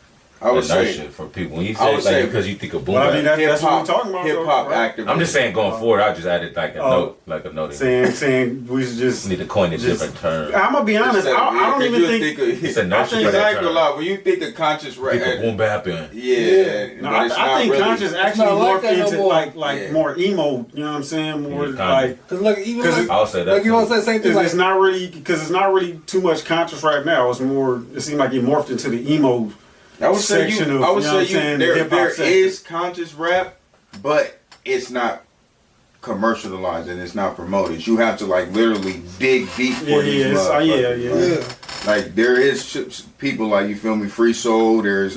I would say
for people. When you say because you think of boom bap.
I mean, that's what we're talking about.
Hip hop
right?
activism.
I'm just saying going forward, I just added like a note.
Saying we should just
need to coin a different term.
I'm gonna be honest. I don't even think
it's a notion for
that term. A lot. When you think of conscious rap,
boom bap in.
Yeah.
No, I think conscious actually morphed into like more emo. You know what I'm saying? More like
because like even
I'll say that.
Like you want to say the same thing.
It's not really because it's not really too much conscious right now. It's more. It seemed like it morphed into the emo.
I would say there is conscious rap, but it's not commercialized and it's not promoted. You have to like literally dig deep for these motherfuckers. Like there is people like, you feel me, Free Soul. There's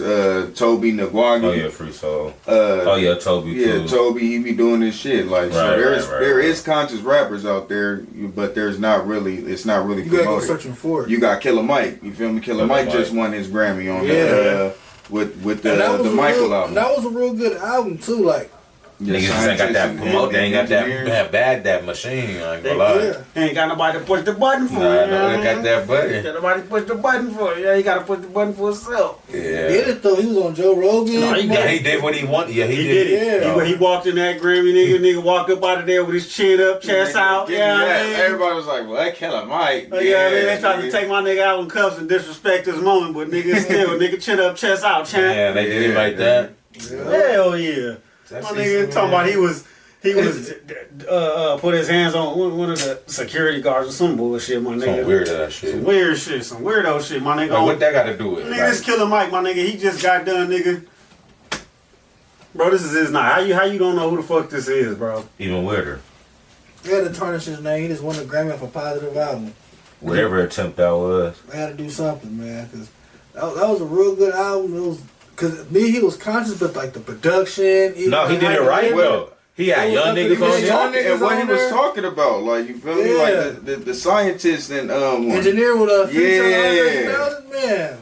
Toby Nagwagi.
Oh yeah, Free Soul. Toby.
Yeah, too. Toby. He be doing this shit. Like there is conscious rappers out there, but there's not really. It's not really promoted.
You gotta go searching for it.
You got Killer Mike. You feel me? Killer Mike just won his Grammy on with the Michael album.
That was a real good album too. Like
Niggas just ain't got that promote. They ain't got that bag that machine. I ain't gonna lie.
Ain't got nobody to push the button for
Nah,
you.
no, they got that button.
Got nobody to push the button for you. Yeah, he got to push the button for himself.
Yeah.
Did it though? He was on Joe Rogan.
No, he
Yeah, he did what he wanted. Yeah, he did it.
Yeah.
He walked in that Grammy, nigga walked up out of there with his chin up, chest out. Yeah, I mean?
Everybody was like, "What? Killer Mike?"
I mean, they tried to take my nigga out in cuffs and disrespect his moment, but nigga still, nigga chin up, chest out, champ.
Yeah, they did it like that.
Hell yeah. My nigga talking about he was put his hands on one of the security guards or some bullshit, my nigga.
Some weird ass shit.
Some weird shit, some weirdo shit, my nigga.
Like, what that got to do with it?
Nigga, this Killer Mike, my nigga, he just got done, nigga. Bro, this is his night. How you don't know who the fuck this is, bro?
Even weirder.
They had to tarnish his name. He just won a Grammy for positive album.
Whatever attempt that was.
They had to do something, man, because that was a real good album. It was because he was conscious, but like the production.
No, he did it right well. He had young niggas on there.
And what he was talking about, like, you feel me? Like the scientists and
engineer with a
yeah,
man.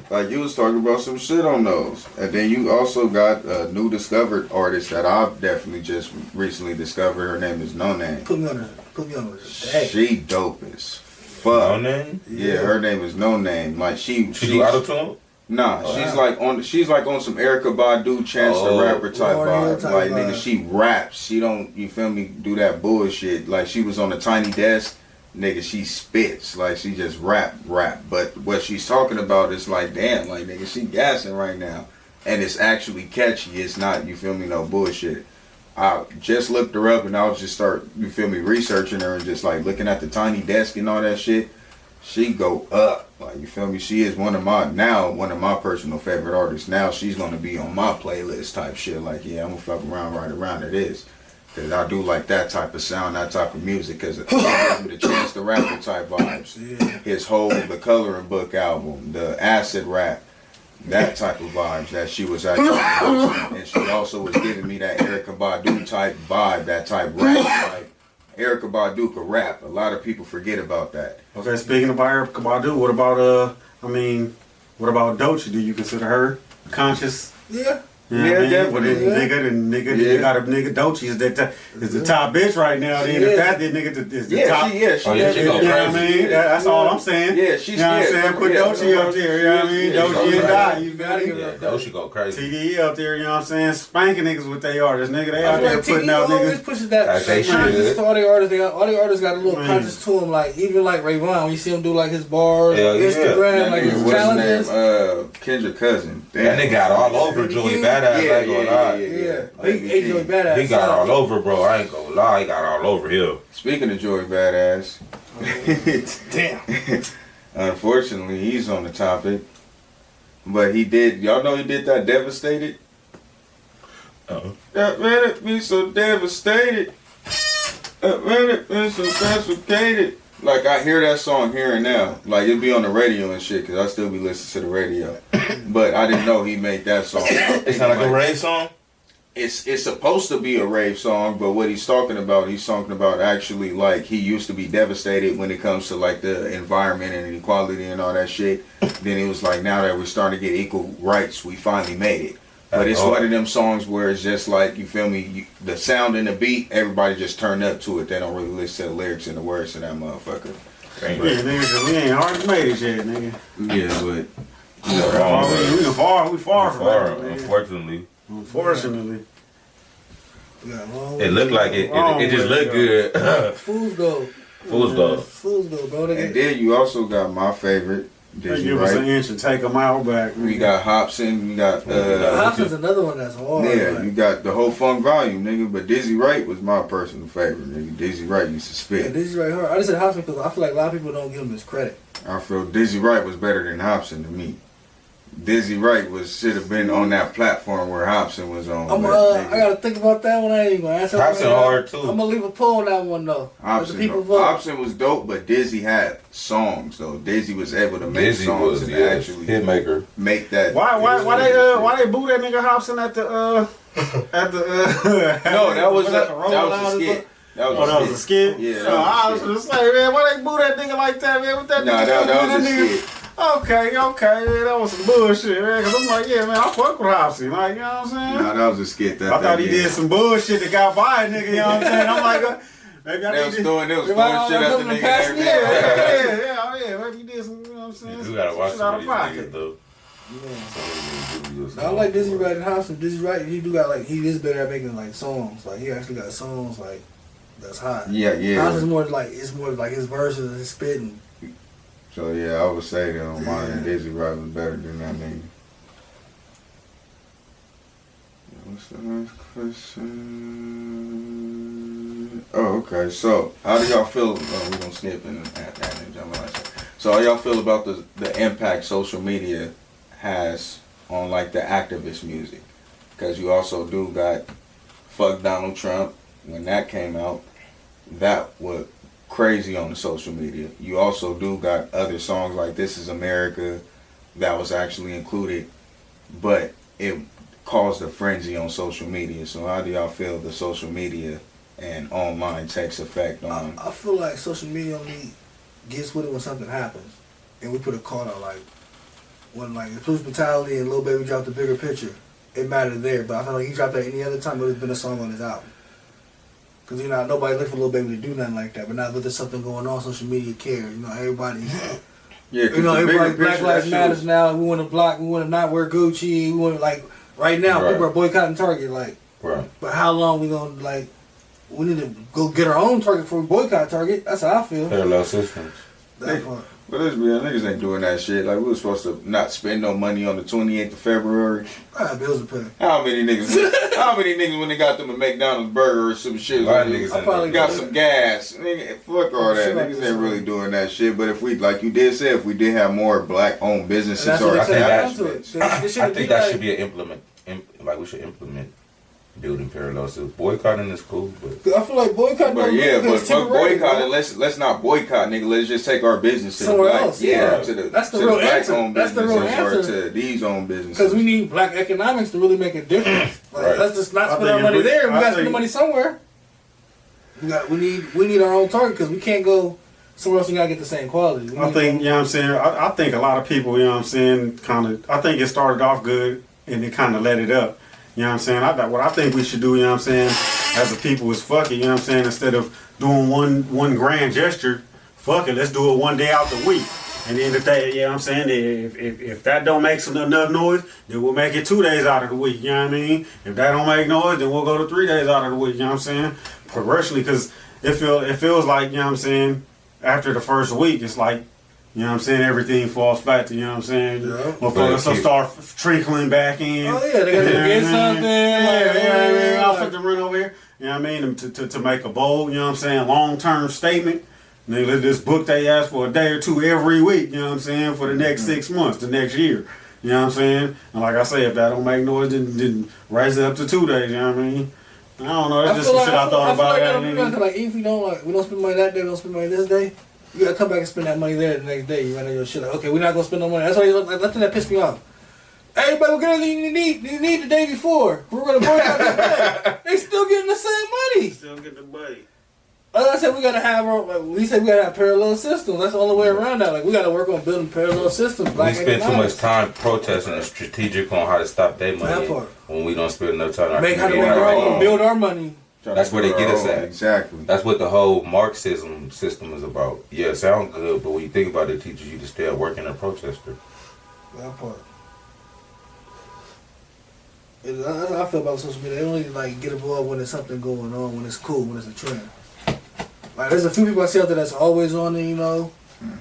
like you was talking about some shit on those, and then you also got a new discovered artist that I've definitely just recently discovered. Her name is No Name.
Put me on the
She dope as fuck.
No Name?
Yeah, her name is No Name. Like she
do auto-tune?
Nah, she's like on some Erykah Badu, Chance the Rapper type vibe. Like nigga, she raps. She don't, you feel me, do that bullshit. Like she was on a tiny desk, nigga, she spits. Like she just rap. But what she's talking about is like, damn, like nigga, she gassing right now. And it's actually catchy. It's not, you feel me, no bullshit. I just looked her up and I was just you feel me, researching her and just like looking at the tiny desk and all that shit. She go up. Like, you feel me? She is one of my personal favorite artists. Now she's gonna be on my playlist type shit. Like, yeah, I'm gonna fuck around right around to this. Cause I do like that type of sound, that type of music. Cause it gives me the Chance the Rapper type vibes.
Yeah.
His whole, the Coloring Book album, the acid rap, that type of vibes that she was actually and she also was giving me that Erykah Badu type vibe, that type rap. Like, Erykah Badu could rap. A lot of people forget about that.
Okay, speaking about Erykah Badu, what about what about Doechii? Do you consider her conscious?
Yeah.
Yeah, definitely.
Nigga got a nigga Doechii is the top bitch right now. Then if that nigga is the top.
She
go
You know what I
crazy.
mean? That's all I'm saying.
Yeah, she's
you know what I'm saying? Put Doechii up there, you know what I mean?
Yeah,
Doechii and Die. You
gotta give
Yeah,
her
Doechii go crazy.
TDE up there, you know what I'm saying? Spanking niggas with they artists, nigga. They
I
out
feel
there
like
putting
TDE
out
always
niggas.
pushes that
As they
conscious
should.
to all the artists. All the artists got a little conscious to them. Like even like Ray Vaughn, when you see him do like his bars,
Hell yeah.
Instagram, like his
What's
challenges.
his name? Kendrick Cousin.
That nigga got all over Joey Badass. I ain't gonna lie.
Yeah, he Joey Badass.
He got all over, bro. I ain't gonna lie. He got all over him.
Speaking of Joey Badass,
Damn.
unfortunately, he's on the topic. But he did, y'all know he did that Devastated? That man it be so devastated. That man it be so desiccated. Like, I hear that song here and now. Like, it'll be on the radio and shit, because I still be listening to the radio. But I didn't know he made that song.
It's not like a rave song?
It's supposed to be a rave song, but what he's talking about actually, like, he used to be devastated when it comes to, like, the environment and inequality and all that shit. Then it was like, now that we're starting to get equal rights, we finally made it. But it's one of them songs where it's just like, you feel me, the sound and the beat, everybody just turn up to it. They don't really listen to the lyrics and the words of that motherfucker.
Yeah, nigga, 'cause we ain't hardly made it yet, nigga.
Yeah, but...
We far from that, nigga.
Unfortunately.
Unfortunately.
It looked like it just looked good.
Fools go.
Fools go.
Fools go, bro.
And then you also got my favorite,
They
Dizzy
give us an
Wright.
inch and take them out back.
We got Hobson, we got...
Hopson's another one that's hard.
yeah,
like.
you got the whole funk volume, nigga. But Dizzy Wright was my personal favorite, nigga. Dizzy Wright used to
Yeah,
spit.
Dizzy Wright hard. I just said Hopson because I feel like a lot of people don't give him his credit.
I feel Dizzy Wright was better than Hobson to me. Dizzy Wright should have been on that platform where Hobson was on.
I gotta think about that one. I ain't even gonna answer.
Hobson hard too.
I'm gonna leave a poll on that one though. Let the people vote.
Hobson was dope, but Dizzy had songs though. Dizzy was able to make
Dizzy
songs
was
and actually
hit maker.
make that.
Why they boo that nigga Hobson at the
No, that was
the
a skit. That
was a skit?
Yeah, that
So
was
I
a
was
skit.
just like, man, why they boo that nigga like that, man? What that
Nah,
nigga
that was a
nigga?
skit.
Okay, yeah, that was some bullshit, man. Cause I'm like, yeah, man, I fuck with Hopsy. Like, you know what I'm saying?
Nah, that was a skit.
I thought he did some bullshit that got by a nigga, you know what I'm saying? I'm like, maybe I
They was
did.
throwing shit at the nigga and everything.
Yeah, maybe he did some, you know what I'm saying?
You gotta watch
shit out
some
of
of these
pocket.
niggas though.
Yeah. I like Dizzy Wright and House. Dizzy Wright, he do got like, he is better at making like songs. Like he actually got songs like that's hot.
Yeah.
House is more like, it's more like his verses and his spitting.
So yeah, I would say that on mine, Dizzy Wright was better than that nigga. What's the next question? Oh, okay. So, how do y'all feel? We're gonna skip and add that and jump on. So, how y'all feel about the impact social media has on like the activist music? Because you also do got "Fuck Donald Trump" when that came out. That was crazy on the social media. You also do got other songs like "This Is America" that was actually included, but it caused a frenzy on social media. So how do y'all feel the social media and online takes effect on?
I feel like social media only gets with it when something happens, and we put a call out like when like the police brutality and Lil Baby dropped the bigger picture. It mattered there, but I feel like he dropped that any other time it would have been a song on his album. Cause nobody looked for Lil Baby to do nothing like that. But now that there's something going on, social media cares. Everybody.
Yeah,
Everybody. Black Lives Matters now. We want to block. We want to not wear Gucci. We want to like right now.
Right.
People are boycotting Target. Like,
Right.
but how long we gonna like? We need to go get our own Target before we boycott Target. That's how I feel.
Parallel systems.
That part.
But let's be honest, niggas ain't doing that shit. Like, we were supposed to not spend no money on the 28th of February.
I have bills to pay.
How many niggas when they got them a McDonald's burger or some shit?
A lot of
Like,
niggas
I probably
got some gas. Nigga, fuck all that.
Shit like
Niggas
this,
ain't really doing that shit. But if we, like you did say, if we did have more black-owned businesses
And that's
or
what they
that-
said.
establishments.
I think that should be an like we should implement building parallel systems. Boycotting is cool, but
I feel like boycott.
But yeah, but fuck boycotting. Let's not boycott, nigga. Let's just take our business to
Somewhere
the black.
else,
Yeah,
yeah.
to the
That's the
to
real
the black
answer.
owned
That's the real
businesses or
answer.
to these owned businesses.
Because we need black economics to really make a difference. Like,
Right.
let's just not
I
spend
think
our
if
money
we-
there. We
I
got to spend the
think-
money somewhere. We need our own Target because we can't go somewhere else and gotta get the same quality.
I think, you know what I'm saying, I think a lot of people, you know what I'm saying, I think it started off good and they kind of let it up. You know what I'm saying? What I think we should do, you know what I'm saying, as a people is fuck it, you know what I'm saying, instead of doing one grand gesture, fuck it, let's do it one day out the week. And then if that, you know what I'm saying, if that don't make enough noise, then we'll make it 2 days out of the week, you know what I mean? If that don't make noise, then we'll go to 3 days out of the week, you know what I'm saying? Progressionally, because it feels like, you know what I'm saying, after the first week, it's like, you know what I'm saying, everything falls flat, you know what I'm saying?
Yeah.
Motherfuckers will start trickling back in.
Oh yeah, they gotta get something.
Yeah, I'll fit to run over here. You know what I mean? To make a bold, you know what I'm saying, long-term statement. And they let this book they ask for a day or two every week, you know what I'm saying, for the next 6 months, the next year. You know what I'm saying? And like I say, if that don't make noise, then raise it up to 2 days, you know what I mean? I don't know, that's just some shit I thought about.
Like if we don't spend money that day, we don't spend money this day. You gotta come back and spend that money there the next day. You run out your shit like, okay, we're not gonna spend no money. That's why that's that pissed me off. Everybody will get everything you need the day before. We're gonna boycott this day. They still getting the same money.
Still get the money.
Like I said, we gotta have we said we gotta have parallel systems. That's the only way around that. Like we gotta work on building parallel systems.
we spend too much time protesting and strategic on how to stop their money
That part.
when we don't spend enough time.
How to make our own, build our money.
That's where they get us at.
Exactly.
That's what the whole Marxism system is about. Yeah, it sounds good, but when you think about it, it teaches you to stay at work and a protester.
That part. I feel about social media. They only like get involved when there's something going on, when it's cool, when it's a trend. Like there's a few people I see out there that's always on it,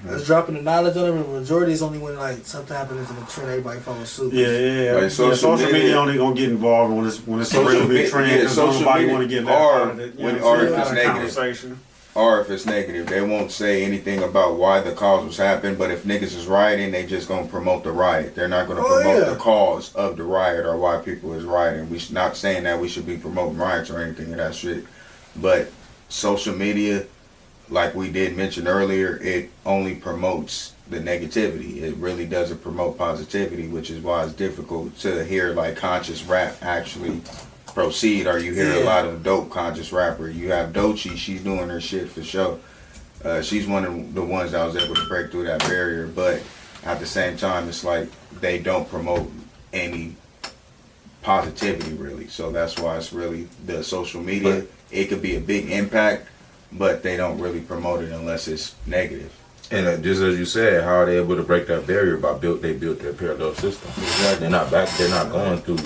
that's dropping the knowledge on it, but the majority is only when like something happens in the trend, everybody follows suit.
Yeah.
Like
Social media only gonna get involved when it's a real big trend because nobody want to get left out of it.
Or if it's negative.
Conversation.
Or if it's negative, they won't say anything about why the cause was happening. But if niggas is rioting, they just gonna promote the riot. They're not gonna promote the cause of the riot or why people is rioting. We not saying that we should be promoting riots or anything of that shit. But social media, like we did mention earlier, it only promotes the negativity. It really doesn't promote positivity, which is why it's difficult to hear like conscious rap actually proceed, or you hear a lot of dope conscious rapper. You have Doechii, she's doing her shit for sure. She's one of the ones that was able to break through that barrier, but at the same time, it's like they don't promote any positivity really. So that's why it's really the social media. It could be a big impact, but they don't really promote it unless it's negative.
And just as you said, how are they able to break that barrier they built their parallel system.
Exactly.
They're not going through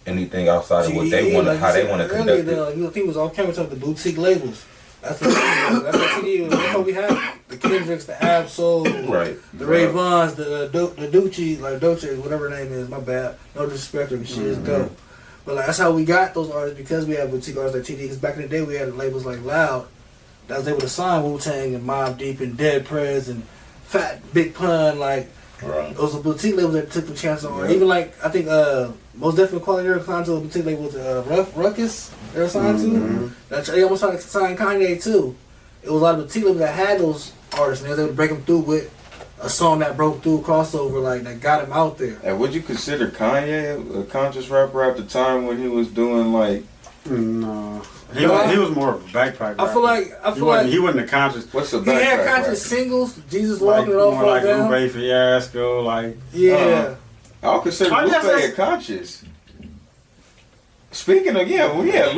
anything outside of what they want, how they want to conduct it.
You know, people was on camera talking the boutique labels. That's what TD was. That's what we have. The Kendricks, the Absol,
Right.
the Ray Vons, the Ducci, like Dolce, whatever her name is. My bad. No disrespect, her. She is dope. But like, that's how we got those artists, because we have boutique artists like TD. Because back in the day, we had labels like Loud that was able to sign Wu-Tang and Mobb Deep and Dead Prez and Fat Big Pun. Like, those are boutique labels that took the chance on. Even like, I think most definitely Quality Era signed to a boutique label with Ruckus. They were signed to. They almost tried to sign Kanye too. It was a lot of boutique labels that had those artists, and they was able to break them through with a song that broke through, crossover, like that got him out there.
And would you consider Kanye a conscious rapper at the time when he was doing like?
No. He was more of a backpack rapper.
I feel like
he wasn't a conscious.
What's the
he
backpack
had conscious
rapper?
singles. Jesus
Like,
walking it all
more like
down.
Lupe Fiasco, like
Yeah.
I'll consider
I guess
Lupe a
that's-
conscious. Speaking of Lupe,
He's
yeah,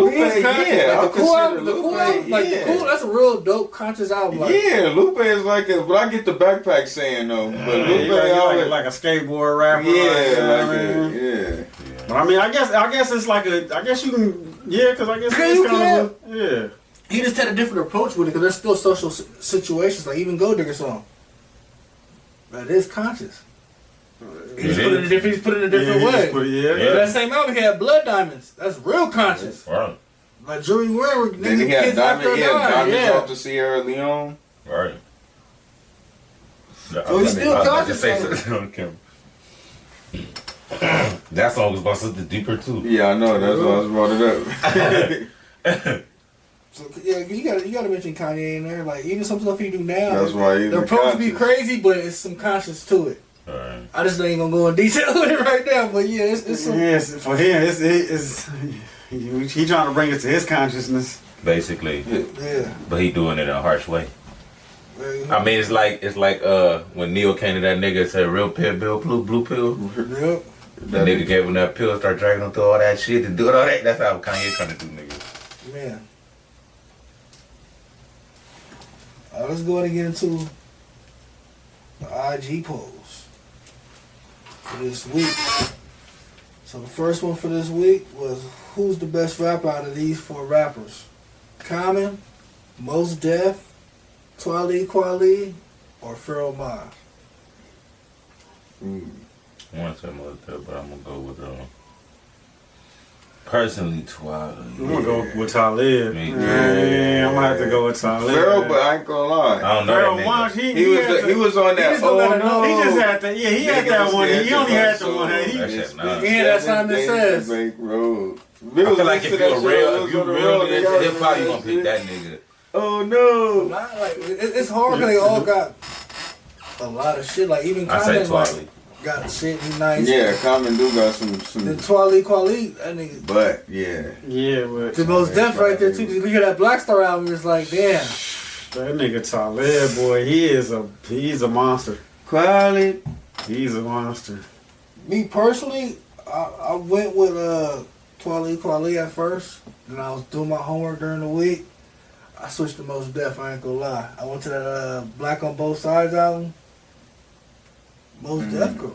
conscious.
I'll
Like the cool album,
consider Lupe,
the cool, that's a real dope conscious album. Like,
yeah, Lupe is like a. But I get the backpack saying though, but
he
Lupe
like a skateboard rapper.
yeah,
like, you know what I
like
mean?
yeah.
But I mean, I guess it's like I guess you can, because I guess
Yeah,
it's
you
kind of yeah.
he just had a different approach with it because there's still social situations, like even Gold Digger song. That is conscious. He's put it in a different way. That same album, he had Blood Diamonds. That's real conscious.
Right.
Like Jury Ware,
Then he had
kids after
Diamond, Diamonds
yeah.
off to Sierra Leone.
Right.
So he's still conscious.
That song was about something deeper too.
Yeah, I know. That's why I brought it up.
So yeah, you gotta mention Kanye in there. Like even some stuff he do now.
That's why he's
the approach be crazy, but it's some conscious to it.
Right.
I just ain't gonna go in detail with it right now, but yeah, it's some.
Yes, for him, it's he trying to bring it to his consciousness.
Basically.
Yeah.
But he doing it in a harsh way.
Yeah.
I mean, it's like when Neil came to that nigga and said real pill, blue pill.
Yep.
The nigga gave him that pill, start dragging him through all that shit and doing all that. That's how Kanye trying to do niggas.
Man. Let's go ahead and get into the IG polls for this week. So the first one for this week was, who's the best rapper out of these four rappers? Common, Mos Def, Twali Kweli, or Pharoah Monch?
I want to say Mos Def, but I'm gonna go with personally Twali.
I'm gonna go with Talib.
Me too.
Yeah, I'm gonna have to go with Talib.
Pharaoh, but I ain't gonna lie.
I don't know
Pharoah
that
Monch,
nigga.
He was on that.
just don't gotta know.
He just had that. Yeah, he had that one. He only had the one.
That shit, nah.
Yeah, that's Simon Says.
I feel like if you're real into hip hop, you gonna pick that nigga.
Oh no!
Not like, it's hard because they all got a lot of shit. Like even
I say
Common
Twali.
like, got shit. He nice.
Yeah, Common do got
The
some.
Twali Kweli, that nigga.
But yeah,
Yeah, but
The Most Def right there too. You hear that Black Star album? It's like, damn.
that nigga Talib, boy, he's a monster.
quality.
He's a monster.
Me personally, I went with Twali Kweli at first. Then I was doing my homework during the week. I switched to Most Def. I ain't gonna lie. I went to that Black on Both Sides album. Most Def go.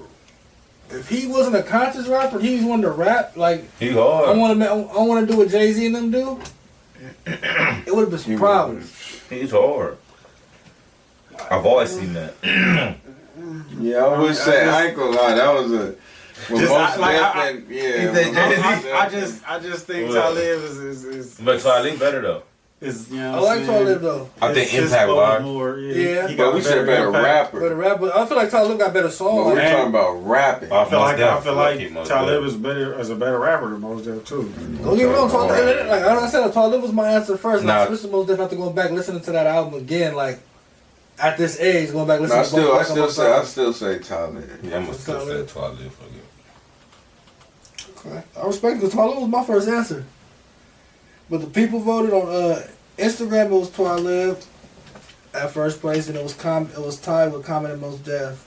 If he wasn't a conscious rapper, he was one to rap. Like
He hard.
I want to do what Jay-Z and them do. It would have been some problems.
He's hard. I've always seen that.
Yeah, I would say I ain't gonna lie. That was a.
Just, I just think
Well,
Talib is
But Twali better though.
you know
I
what
like
I'm saying?
Talib though.
I think
His
impact
flow
wise.
more,
Yeah.
He
But
got
we said better
impact.
But
rapper.
rap, but I feel like Talib got better
But
songs.
we're
Like,
talking about rapping.
I feel
Most
like
Def.
Talib is a better rapper than Mos Def too.
don't get me wrong, Talib. Like I said, Talib was my answer first.
Nah.
Like, switched to Most Def after going back listening to that album again. Like at this age, going back
No,
listening.
I
to
still
Black on Both Sides.
say Talib.
Yeah, I'm gonna still say Twali for you.
Okay. I respect it because Twalib was my first answer. But the people voted on Instagram. It was Twalib at first place, and it was tied with Common and Most Def.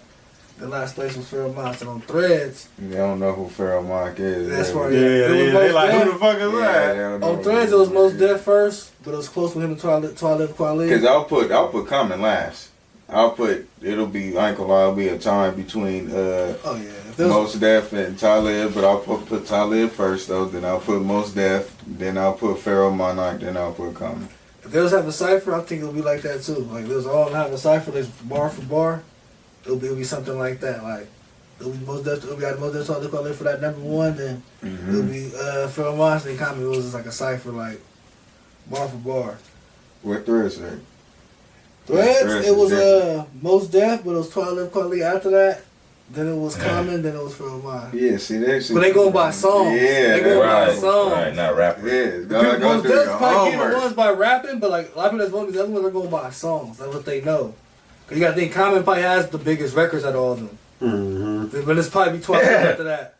The last place was Pharaoh Monch, and on Threads.
They don't know who Pharaoh Monch is.
That's right.
Yeah, they like, who the fuck is that?
On Threads, it was Mos Def first, but it was close with him and Talib Kweli.
Because I'll put Common last. It'll be, I ain't gonna lie, it'll be a time between Mos Def and Talib, but I'll put Talib first though, then I'll put Mos Def, then I'll put Pharaoh Monch, then I'll put Common.
If they was having a cipher, I think it'll be like that too. Like they was all having a cipher, like bar for bar, it'll be something like that. Like it'll be Mos Def, Talib Kweli for that number one, then it'll be Pharaoh Monch, then Common. It was just like a cipher, like bar for bar.
What Threads say?
Threads, it was Mos Def, but it was Talib Kweli after that. Then it was Common, then it was Pharaoh Monch.
Yeah, see that shit.
But they going by songs.
Yeah,
they going by songs.
Right, not rappers.
Yeah,
Mos Def's probably getting the ones by rapping, but like a lot of people that's voting, the other ones are going by songs. That's what they know. Cause you gotta think Common probably has the biggest records out of all of them.
Mm-hmm.
But it's probably be Twilight after that.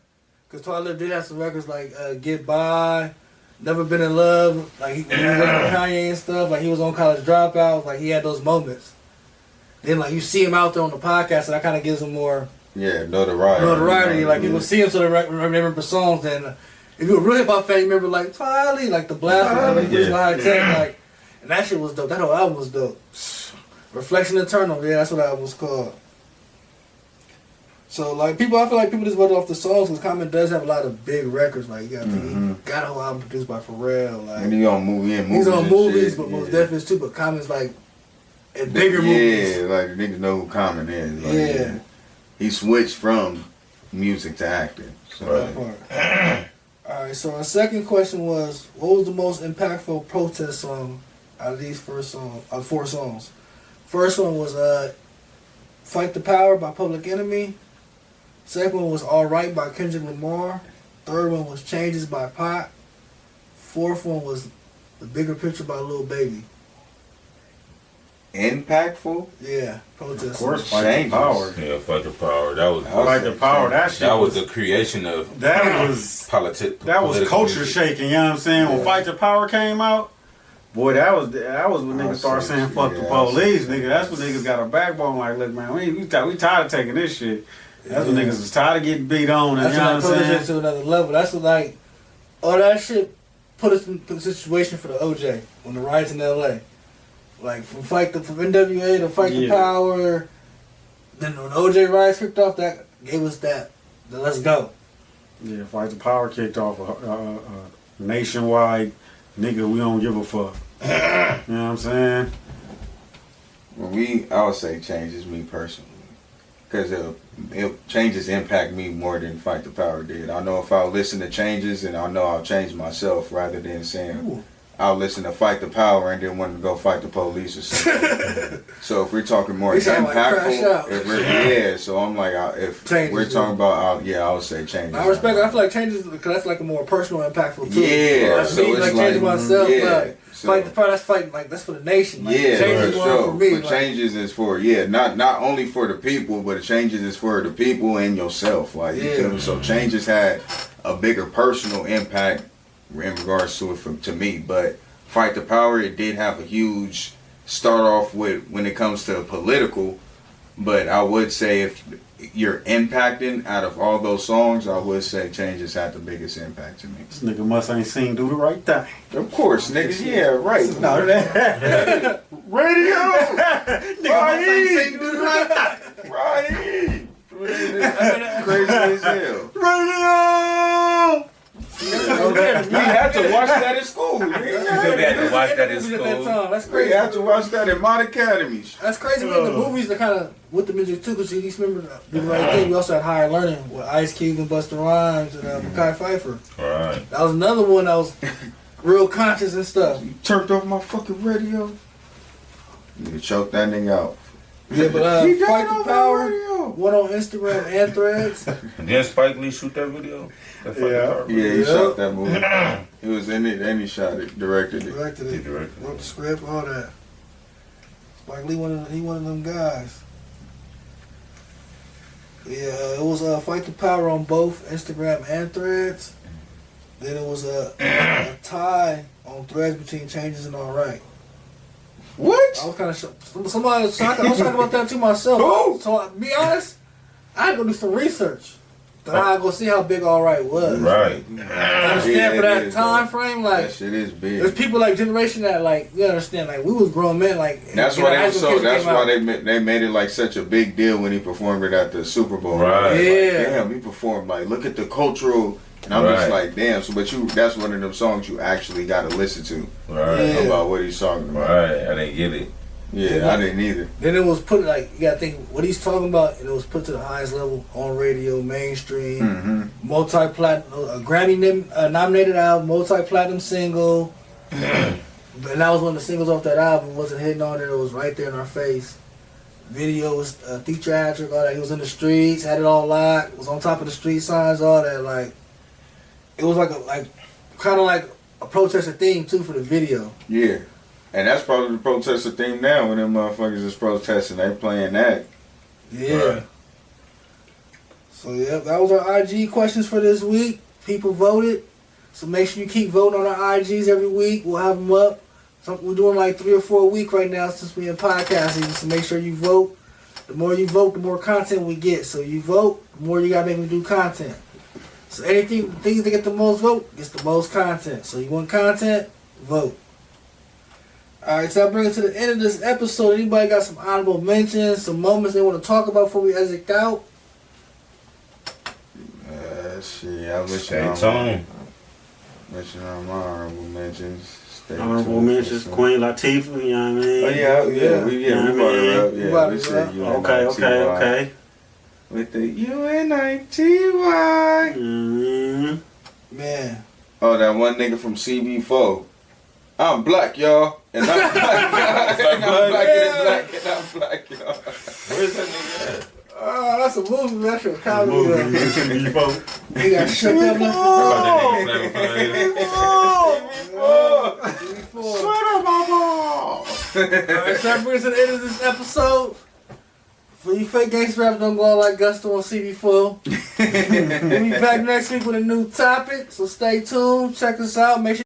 Cause Twilight did have some records like Get By, Never Been in Love, like he was with Kanye and stuff, like he was on College Dropout, like he had those moments. Then like you see him out there on the podcast, and that kind of gives him more notoriety. Like people see him, so they remember songs. And if you were really about fan, you remember like Twilight, like the blast, High Tech, like, and that shit was dope. That whole album was dope. Reflection Eternal, yeah, that's what that album was called. So like I feel like people just voted off the songs because Common does have a lot of big records. Like you got a whole album produced by Pharrell. Like
and he on movies.
He's on movies, but Mos Def is too. But Common's like in bigger movies.
Yeah, like niggas know who Common is. Like, he switched from music to acting. So.
Alright, so our second question was, what was the most impactful protest song out of these four songs? First one was Fight the Power by Public Enemy. Second one was Alright by Kendrick Lamar. Third one was Changes by Pac. Fourth one was The Bigger Picture by Lil Baby.
Impactful?
Yeah, protest.
Of course, Fight the Power.
Yeah, Fight the Power. That was
Fight the Power. That
was the creation of
that was
politics.
That was culture shaking. You know what I'm saying? When Fight the Power came out, boy, that was when niggas started saying fuck the police, nigga. That's when niggas got a backbone. Like, look, man, we tired of taking this shit. That's when niggas was tired of getting beat on. And
that's
you know what I'm saying?
To another level. That's what like all that shit put us in the situation for the OJ when the riots in LA. Like from NWA to Fight the Power, then when OJ riots kicked off, that gave us that. Then let's go.
Yeah, Fight the Power kicked off nationwide. Nigga, we don't give a fuck. You know what I'm saying?
Well, I would say Changes me personally, because Changes impact me more than Fight the Power did. I know if I listen to Changes, and I know I'll change myself rather than saying. I'll listen to Fight the Power and then want to go fight the police or something. So if we're talking more impactful, so I'm like, if
Changes,
we're talking about, I would say Changes.
I respect it. I feel like Changes, because that's like a more personal, impactful too.
Yeah,
that's
so
me,
it's
like changing myself. Fight the Power, that's fighting, like that's for the nation. Like,
Changes
for me.
But Changes is for not only for the people, but Changes is for the people and yourself. Like you feel me? So Changes had a bigger personal impact in regards to it to me, but Fight the Power, it did have a huge start off with when it comes to political, but I would say if you're impacting out of all those songs, I would say Changes had the biggest impact to me.
This nigga must ain't seen Do the Right Thing.
Of course, niggas, right.
No, that
radio!
Nigga must ain't seen Do the Right Thing.
Right! Crazy as hell.
Radio!
We had to watch that in school.
We had to watch that in school.
That's crazy.
We had to watch that in mod academies.
That's crazy. The movies are kind of with the music too, because you remember the right thing. We also had Higher Learning with Ice Cube and Busta Rhymes and Mekhi Phifer.
Right.
That was another one that was real conscious and stuff.
You turned off my fucking radio. You choke that nigga out.
Yeah, but Fight the Power, one on Instagram and Threads.
And then Spike Lee shoot that video?
He shot that movie. He was in it and he shot it, directed it.
Wrote the script, all that. Spike Lee, he one of them guys. Yeah, it was Fight the Power on both Instagram and Threads. Then it was a tie on Threads between Changes and Alright.
What?
I was kind of shocked. I was talking about that to myself.
Who?
So, to be honest, I had to go do some research. Then I go see how big All Right was.
Right.
Understand for that time frame, like
that shit is big.
there's people like generation that like you understand like we was grown men like.
That's why they were so. That's why they made it like such a big deal when he performed it at the Super Bowl.
Right.
Yeah.
Like, damn, he performed like look at the cultural. And I'm just like, damn. So, but that's one of them songs you actually got to listen to.
Right.
About what he's talking about.
Right. I didn't get it.
Yeah, I didn't either.
Then it was put like you gotta think what he's talking about, and it was put to the highest level on radio, mainstream, multi-platinum, Grammy nominated album, multi-platinum single, and that was one of the singles off that album. Wasn't hitting on it; it was right there in our face. Video was theatrical, all that. He was in the streets, had it all locked. Was on top of the street signs, all that. Like it was like kind of like a protester theme too for the video.
Yeah. And that's probably the protester theme now when them motherfuckers is protesting. They playing that.
Yeah.
Right.
So, yeah, that was our IG questions for this week. People voted. So make sure you keep voting on our IGs every week. We'll have them up. We're doing like 3 or 4 a week right now since we're in podcasting. So make sure you vote. The more you vote, the more content we get. So you vote, the more you got to make me do content. So things that get the most vote gets the most content. So you want content, vote. Alright, so that brings us to the end of this episode. Anybody got some honorable mentions, some moments they want to talk about before we exit out?
Shit, I'll let
Stay
you know.
tuned.
Let you know my honorable mentions. Stay
Honorable
tuned.
mentions, Queen Latifah, you know what I mean?
Oh, yeah, we brought her up. Yeah, we said UNITY.
Okay.
With the UNITY.
Man.
Oh, that one nigga from CB4. I'm black, y'all. And I'm black, y'all. And I'm black, and I'm black, y'all.
Where's that nigga at?
Oh, that's a movie. That's a comedy. They got shook up.
Shut up, mama.
Alright, so that brings us to the end of this episode. For you fake gangster rappers, don't go out like Gusto on CB4. We'll be back next week with a new topic. So stay tuned. Check us out. Make sure